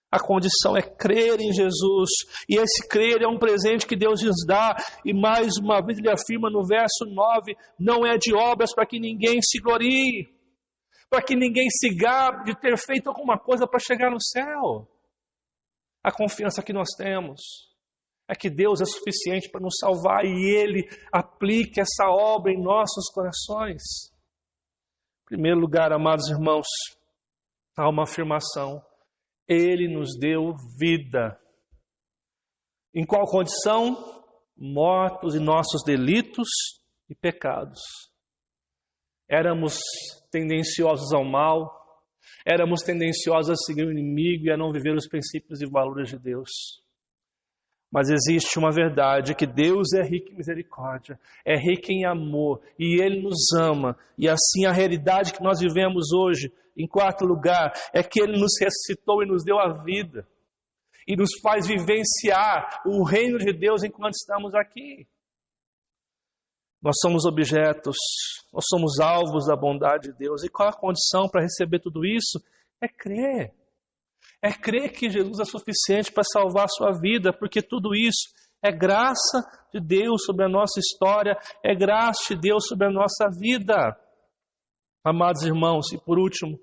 A condição é crer em Jesus, e esse crer é um presente que Deus nos dá, e mais uma vez Ele afirma no verso 9, não é de obras para que ninguém se glorie, para que ninguém se gabe de ter feito alguma coisa para chegar no céu. A confiança que nós temos é que Deus é suficiente para nos salvar e Ele aplique essa obra em nossos corações. Em primeiro lugar, amados irmãos, há uma afirmação: Ele nos deu vida. Em qual condição? Mortos em nossos delitos e pecados. Éramos tendenciosos ao mal, éramos tendenciosos a seguir o inimigo e a não viver os princípios e valores de Deus. Mas existe uma verdade, que Deus é rico em misericórdia, é rico em amor, e Ele nos ama. E assim a realidade que nós vivemos hoje, em quarto lugar, é que Ele nos ressuscitou e nos deu a vida. E nos faz vivenciar o reino de Deus enquanto estamos aqui. Nós somos objetos, nós somos alvos da bondade de Deus. E qual a condição para receber tudo isso? É crer. É crer que Jesus é suficiente para salvar a sua vida, porque tudo isso é graça de Deus sobre a nossa história, é graça de Deus sobre a nossa vida. Amados irmãos, e por último,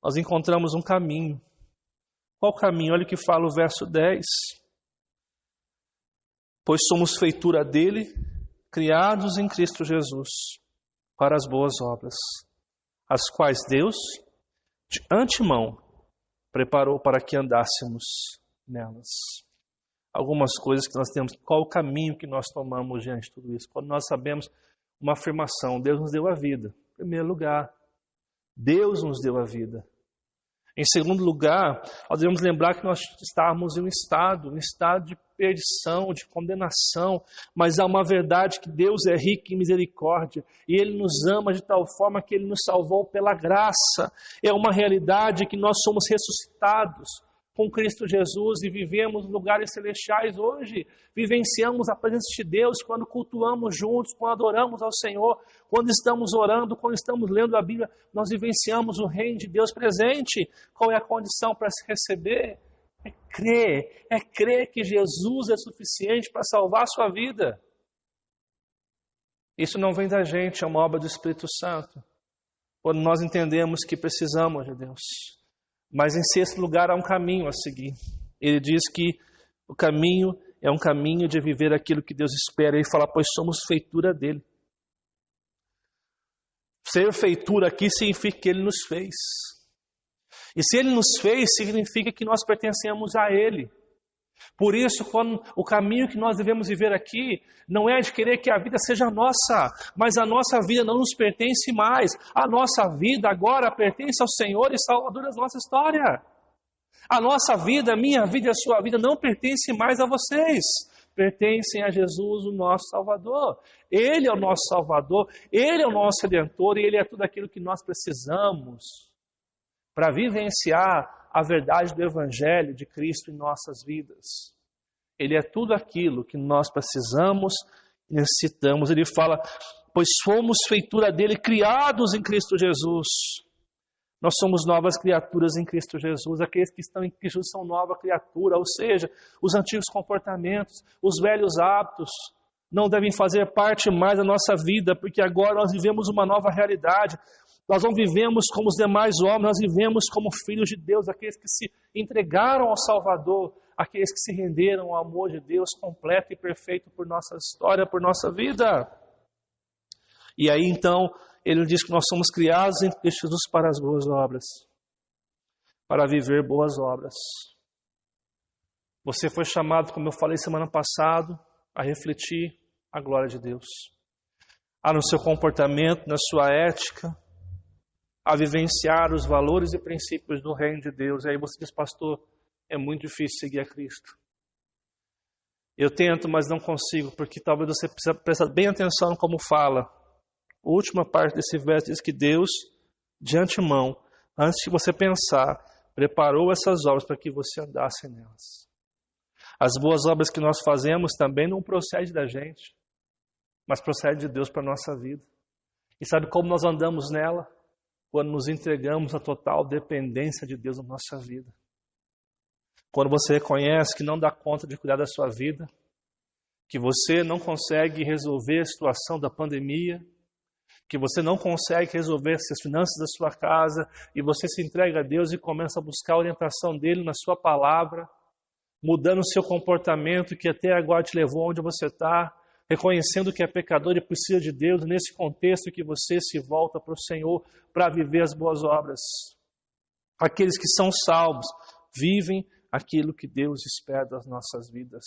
nós encontramos um caminho. Qual caminho? Olha o que fala o verso 10. Pois somos feitura dele, criados em Cristo Jesus, para as boas obras, as quais Deus, de antemão, preparou para que andássemos nelas. Algumas coisas que nós temos, qual o caminho que nós tomamos diante de tudo isso? Quando nós sabemos uma afirmação, Deus nos deu a vida. Em primeiro lugar, Deus nos deu a vida. Em segundo lugar, nós devemos lembrar que nós estávamos em um estado de perdição, de condenação, mas há uma verdade que Deus é rico em misericórdia e Ele nos ama de tal forma que Ele nos salvou pela graça. É uma realidade que nós somos ressuscitados com Cristo Jesus e vivemos lugares celestiais hoje. Vivenciamos a presença de Deus quando cultuamos juntos, quando adoramos ao Senhor, quando estamos orando, quando estamos lendo a Bíblia, nós vivenciamos o reino de Deus presente. Qual é a condição para se receber? É crer que Jesus é suficiente para salvar a sua vida. Isso não vem da gente, é uma obra do Espírito Santo. Quando nós entendemos que precisamos de Deus. Mas em sexto lugar há um caminho a seguir. Ele diz que o caminho é um caminho de viver aquilo que Deus espera. Ele fala, pois somos feitura dele. Ser feitura aqui significa que Ele nos fez. E se Ele nos fez, significa que nós pertencemos a Ele. Por isso, o caminho que nós devemos viver aqui não é de querer que a vida seja nossa, mas a nossa vida não nos pertence mais. A nossa vida agora pertence ao Senhor e Salvador da nossa história. A nossa vida, a minha vida e a sua vida não pertence mais a vocês. Pertencem a Jesus, o nosso Salvador. Ele é o nosso Salvador, Ele é o nosso Redentor e Ele é tudo aquilo que nós precisamos para vivenciar a verdade do Evangelho de Cristo em nossas vidas. Ele é tudo aquilo que nós precisamos e necessitamos. Ele fala, pois fomos feitura dele, criados em Cristo Jesus. Nós somos novas criaturas em Cristo Jesus. Aqueles que estão em Cristo são nova criatura, ou seja, os antigos comportamentos, os velhos hábitos, não devem fazer parte mais da nossa vida, porque agora nós vivemos uma nova realidade. Nós não vivemos como os demais homens, nós vivemos como filhos de Deus, aqueles que se entregaram ao Salvador, aqueles que se renderam ao amor de Deus completo e perfeito por nossa história, por nossa vida. E aí então, ele diz que nós somos criados em Cristo Jesus para as boas obras, para viver boas obras. Você foi chamado, como eu falei semana passada, a refletir a glória de Deus. No seu comportamento, na sua ética, a vivenciar os valores e princípios do reino de Deus. E aí você diz, pastor, é muito difícil seguir a Cristo. Eu tento, mas não consigo, porque talvez você precise prestar bem atenção como fala. A última parte desse verso diz que Deus, de antemão, antes de você pensar, preparou essas obras para que você andasse nelas. As boas obras que nós fazemos também não procedem da gente, mas procedem de Deus para a nossa vida. E sabe como nós andamos nela? Quando nos entregamos à total dependência de Deus na nossa vida. Quando você reconhece que não dá conta de cuidar da sua vida, que você não consegue resolver a situação da pandemia, que você não consegue resolver as finanças da sua casa, e você se entrega a Deus e começa a buscar a orientação dele na sua palavra, mudando o seu comportamento que até agora te levou onde você está, reconhecendo que é pecador e precisa de Deus, nesse contexto que você se volta para o Senhor para viver as boas obras. Aqueles que são salvos vivem aquilo que Deus espera das nossas vidas.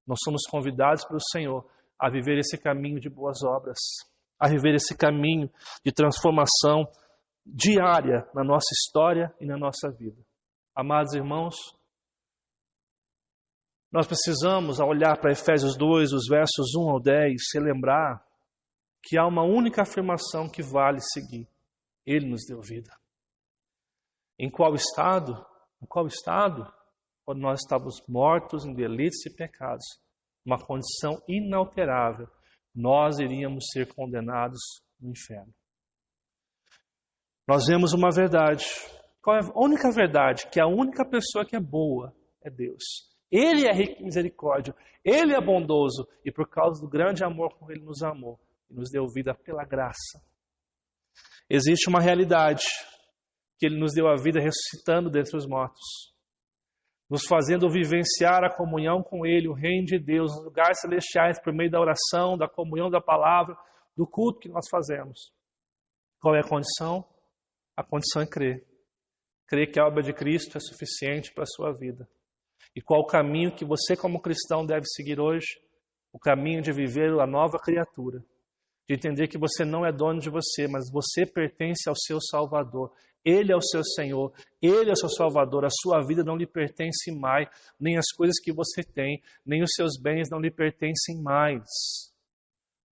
Nós somos convidados pelo Senhor a viver esse caminho de boas obras, a viver esse caminho de transformação diária na nossa história e na nossa vida. Amados irmãos, nós precisamos, ao olhar para Efésios 2, os versos 1 ao 10, se lembrar que há uma única afirmação que vale seguir. Ele nos deu vida. Em qual estado? Em qual estado? Quando nós estávamos mortos em delitos e pecados, uma condição inalterável, nós iríamos ser condenados no inferno. Nós vemos uma verdade. Qual é a única verdade? Que a única pessoa que é boa é Deus. Ele é rico em misericórdia, Ele é bondoso, e por causa do grande amor com Ele nos amou, e nos deu vida pela graça. Existe uma realidade, que Ele nos deu a vida ressuscitando dentre os mortos, nos fazendo vivenciar a comunhão com Ele, o reino de Deus, nos lugares celestiais, por meio da oração, da comunhão da palavra, do culto que nós fazemos. Qual é a condição? A condição é crer. Crer que a obra de Cristo é suficiente para a sua vida. E qual o caminho que você como cristão deve seguir hoje? O caminho de viver a nova criatura. De entender que você não é dono de você, mas você pertence ao seu Salvador. Ele é o seu Senhor, Ele é o seu Salvador. A sua vida não lhe pertence mais, nem as coisas que você tem, nem os seus bens não lhe pertencem mais.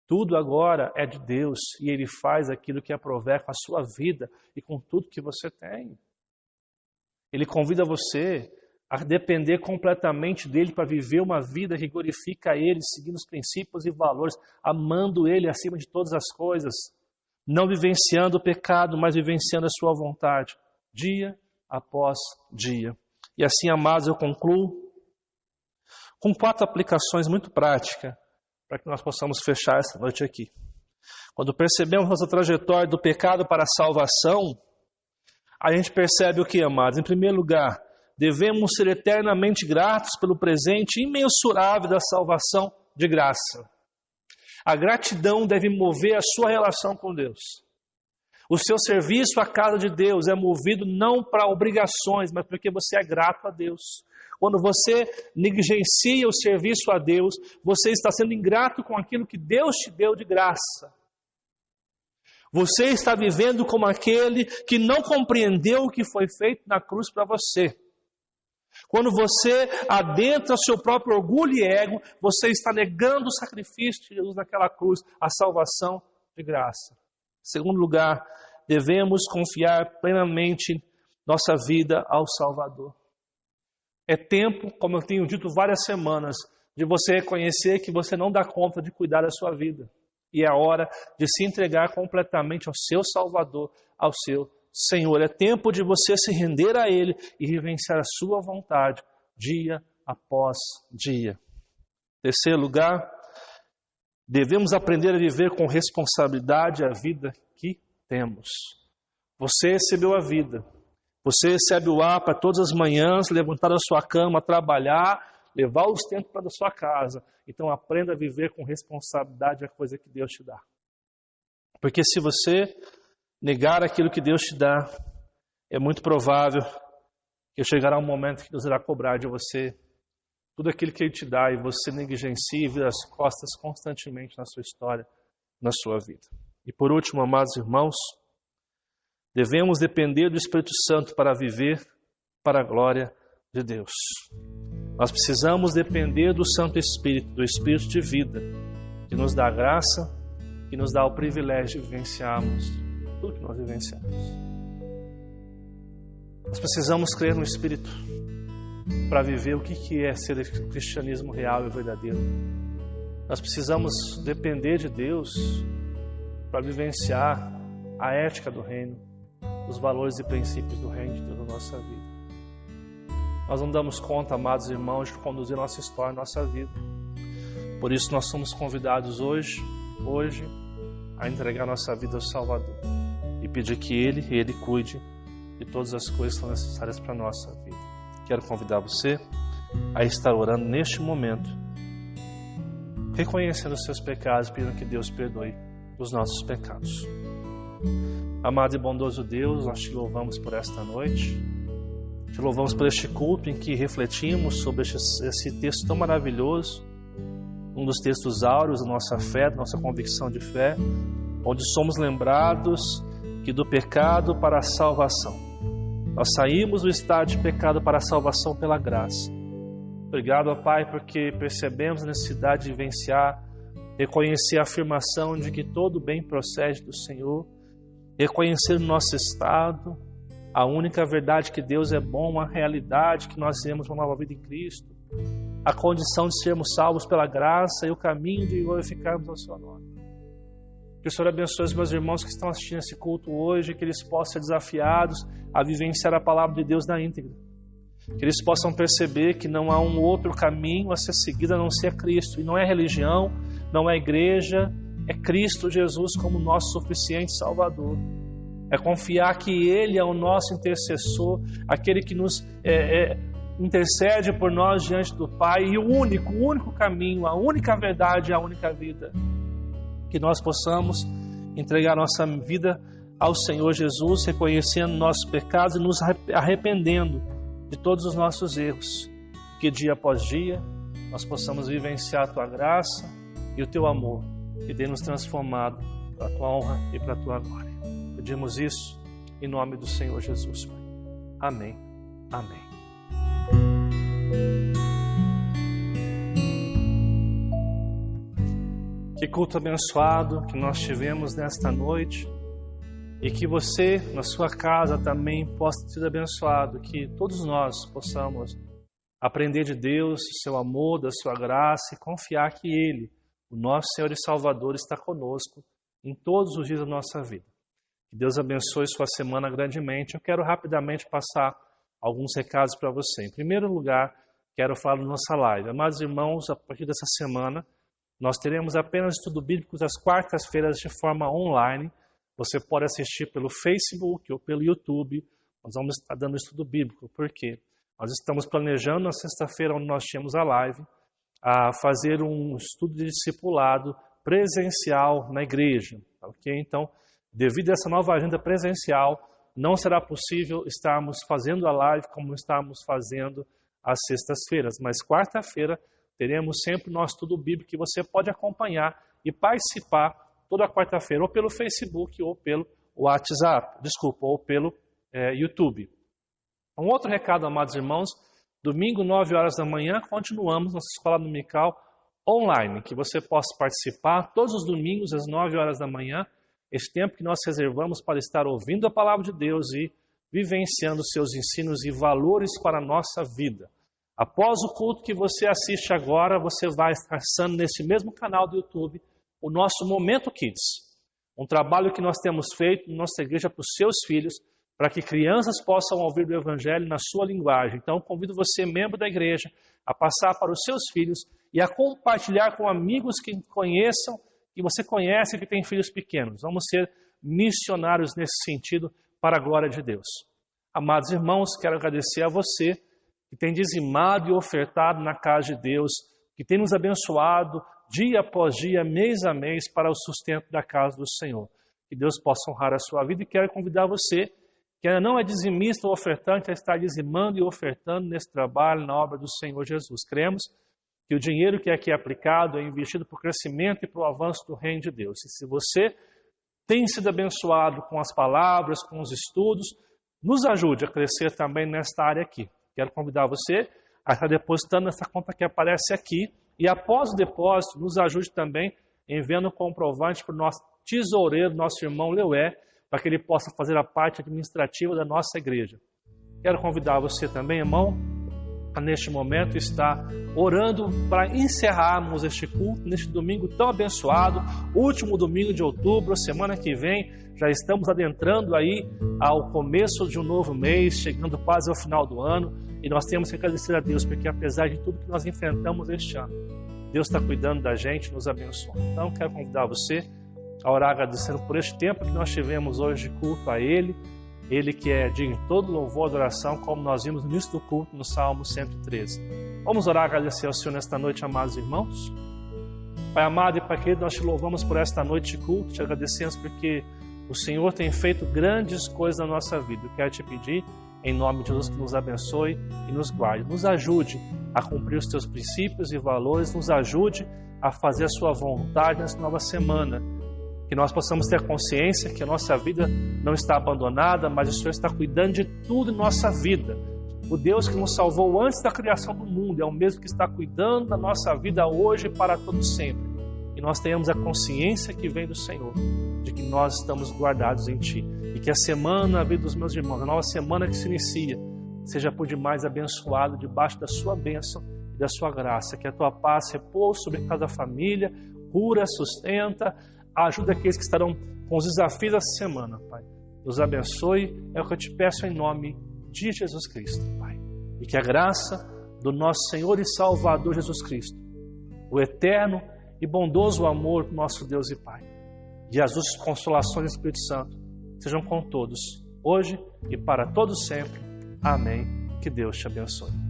Tudo agora é de Deus e Ele faz aquilo que aprover com a sua vida e com tudo que você tem. Ele convida você a depender completamente dEle para viver uma vida que glorifica a Ele, seguindo os princípios e valores, amando Ele acima de todas as coisas, não vivenciando o pecado, mas vivenciando a sua vontade, dia após dia. E assim, amados, eu concluo com 4 aplicações muito práticas para que nós possamos fechar essa noite aqui. Quando percebemos nossa trajetória do pecado para a salvação, a gente percebe o que, amados? Em primeiro lugar, devemos ser eternamente gratos pelo presente imensurável da salvação de graça. A gratidão deve mover a sua relação com Deus. O seu serviço à casa de Deus é movido não para obrigações, mas porque você é grato a Deus. Quando você negligencia o serviço a Deus, você está sendo ingrato com aquilo que Deus te deu de graça. Você está vivendo como aquele que não compreendeu o que foi feito na cruz para você. Quando você adentra seu próprio orgulho e ego, você está negando o sacrifício de Jesus naquela cruz, a salvação de graça. Em segundo lugar, devemos confiar plenamente nossa vida ao Salvador. É tempo, como eu tenho dito várias semanas, de você reconhecer que você não dá conta de cuidar da sua vida. E é a hora de se entregar completamente ao seu Salvador, ao seu Senhor. É tempo de você se render a Ele e vivenciar a sua vontade, dia após dia. Terceiro lugar, Devemos aprender a viver com responsabilidade a vida que temos. Você recebeu a vida. Você recebe o ar para todas as manhãs, levantar da sua cama, trabalhar, levar o sustento para a sua casa. Então aprenda a viver com responsabilidade a coisa que Deus te dá. Porque se você negar aquilo que Deus te dá, é muito provável que chegará um momento que Deus irá cobrar de você tudo aquilo que Ele te dá e você negligencie e vira as costas constantemente na sua história, na sua vida. E por último, amados irmãos, devemos depender do Espírito Santo para viver para a glória de Deus. Nós precisamos depender do Santo Espírito, do Espírito de vida, que nos dá a graça, que nos dá o privilégio de vivenciarmos tudo que nós vivenciamos. Nós precisamos crer no Espírito para viver o que é ser o cristianismo real e verdadeiro. Nós precisamos depender de Deus para vivenciar a ética do reino, os valores e princípios do reino de Deus na nossa vida. Nós não damos conta, amados irmãos, de conduzir nossa história, nossa vida. Por isso nós somos convidados hoje, a entregar nossa vida ao Salvador e pedir que Ele cuide de todas as coisas que são necessárias para a nossa vida. Quero convidar você a estar orando neste momento, reconhecendo os seus pecados, pedindo que Deus perdoe os nossos pecados. Amado e bondoso Deus, nós te louvamos por esta noite, te louvamos por este culto em que refletimos sobre esse texto tão maravilhoso, um dos textos áureos da nossa fé, da nossa convicção de fé, onde somos lembrados que do pecado para a salvação, nós saímos do estado de pecado para a salvação pela graça. Obrigado, ó Pai, porque percebemos a necessidade de vivenciar, reconhecer a afirmação de que todo bem procede do Senhor, reconhecer o nosso estado, a única verdade que Deus é bom, a realidade que nós temos uma nova vida em Cristo, a condição de sermos salvos pela graça e o caminho de glorificarmos ao Seu nome. Que o Senhor abençoe os meus irmãos que estão assistindo esse culto hoje, que eles possam ser desafiados a vivenciar a palavra de Deus na íntegra. Que eles possam perceber que não há um outro caminho a ser seguido a não ser Cristo. E não é religião, não é igreja, é Cristo Jesus como nosso suficiente Salvador. É confiar que Ele é o nosso intercessor, aquele que nos intercede por nós diante do Pai, e o único caminho, a única verdade, a única vida. Que nós possamos entregar nossa vida ao Senhor Jesus, reconhecendo nossos pecados e nos arrependendo de todos os nossos erros. Que dia após dia nós possamos vivenciar a Tua graça e o Teu amor, que tem nos transformado para a Tua honra e para a Tua glória. Pedimos isso em nome do Senhor Jesus, Pai. Amém. Amém. Que culto abençoado que nós tivemos nesta noite e que você, na sua casa, também possa ser abençoado, que todos nós possamos aprender de Deus, do seu amor, da sua graça e confiar que Ele, o nosso Senhor e Salvador, está conosco em todos os dias da nossa vida. Que Deus abençoe sua semana grandemente. Eu quero rapidamente passar alguns recados para você. Em primeiro lugar, quero falar da nossa live. Amados irmãos, a partir dessa semana, nós teremos apenas estudo bíblico às quartas-feiras de forma online. Você pode assistir pelo Facebook ou pelo YouTube. Nós vamos estar dando estudo bíblico. Por quê? Nós estamos planejando na sexta-feira, onde nós tínhamos a live, a fazer um estudo de discipulado presencial na igreja. Okay? Então, devido a essa nova agenda presencial, não será possível estarmos fazendo a live como estamos fazendo às sextas-feiras. Mas quarta-feira teremos sempre o nosso estudo bíblico que você pode acompanhar e participar toda quarta-feira, ou pelo Facebook, ou pelo WhatsApp, ou pelo YouTube. Um outro recado, amados irmãos, domingo, 9 horas da manhã, continuamos nossa escola dominical online, que você possa participar todos os domingos às 9 horas da manhã, esse tempo que nós reservamos para estar ouvindo a palavra de Deus e vivenciando seus ensinos e valores para a nossa vida. Após o culto que você assiste agora, você vai estar acessando nesse mesmo canal do YouTube o nosso Momento Kids, um trabalho que nós temos feito na nossa igreja para os seus filhos, para que crianças possam ouvir o Evangelho na sua linguagem. Então, convido você, membro da igreja, a passar para os seus filhos e a compartilhar com amigos que conheçam, que você conhece que tem filhos pequenos. Vamos ser missionários nesse sentido para a glória de Deus. Amados irmãos, quero agradecer a você que tem dizimado e ofertado na casa de Deus, que tem nos abençoado dia após dia, mês a mês, para o sustento da casa do Senhor. Que Deus possa honrar a sua vida e quero convidar você, que ainda não é dizimista ou ofertante, a estar dizimando e ofertando nesse trabalho, na obra do Senhor Jesus. Cremos que o dinheiro que aqui é aplicado é investido para o crescimento e para o avanço do reino de Deus. E se você tem sido abençoado com as palavras, com os estudos, nos ajude a crescer também nesta área aqui. Quero convidar você a estar depositando nessa conta que aparece aqui e após o depósito, nos ajude também enviando um comprovante para o nosso tesoureiro, nosso irmão Leué, para que ele possa fazer a parte administrativa da nossa igreja. Quero convidar você também, irmão, a neste momento estar orando para encerrarmos este culto, neste domingo tão abençoado, último domingo de outubro, semana que vem, já estamos adentrando aí ao começo de um novo mês, chegando quase ao final do ano, e nós temos que agradecer a Deus, porque apesar de tudo que nós enfrentamos este ano, Deus está cuidando da gente, nos abençoando. Então, quero convidar você a orar agradecendo por este tempo que nós tivemos hoje de culto a Ele, Ele que é digno de todo louvor e adoração, como nós vimos no início do culto no Salmo 113. Vamos orar e agradecer ao Senhor nesta noite, amados irmãos? Pai amado e Pai querido, nós te louvamos por esta noite de culto, te agradecemos porque o Senhor tem feito grandes coisas na nossa vida. Eu quero te pedir, em nome de Jesus, que nos abençoe e nos guarde. Nos ajude a cumprir os teus princípios e valores, nos ajude a fazer a sua vontade nessa nova semana. Que nós possamos ter consciência que a nossa vida não está abandonada, mas o Senhor está cuidando de tudo em nossa vida. O Deus que nos salvou antes da criação do mundo é o mesmo que está cuidando da nossa vida hoje e para todo sempre. E nós tenhamos a consciência que vem do Senhor, de que nós estamos guardados em Ti. E que a semana, a vida dos meus irmãos, a nova semana que se inicia, seja por demais abençoado debaixo da Sua bênção e da Sua graça. Que a Tua paz repousa sobre cada família, cura, sustenta, ajuda aqueles que estarão com os desafios dessa semana, Pai. Nos abençoe, é o que eu te peço em nome de Jesus Cristo, Pai. E que a graça do nosso Senhor e Salvador Jesus Cristo, o eterno e bondoso amor do nosso Deus e Pai, e as consolações do Espírito Santo sejam com todos, hoje e para todos sempre. Amém. Que Deus te abençoe.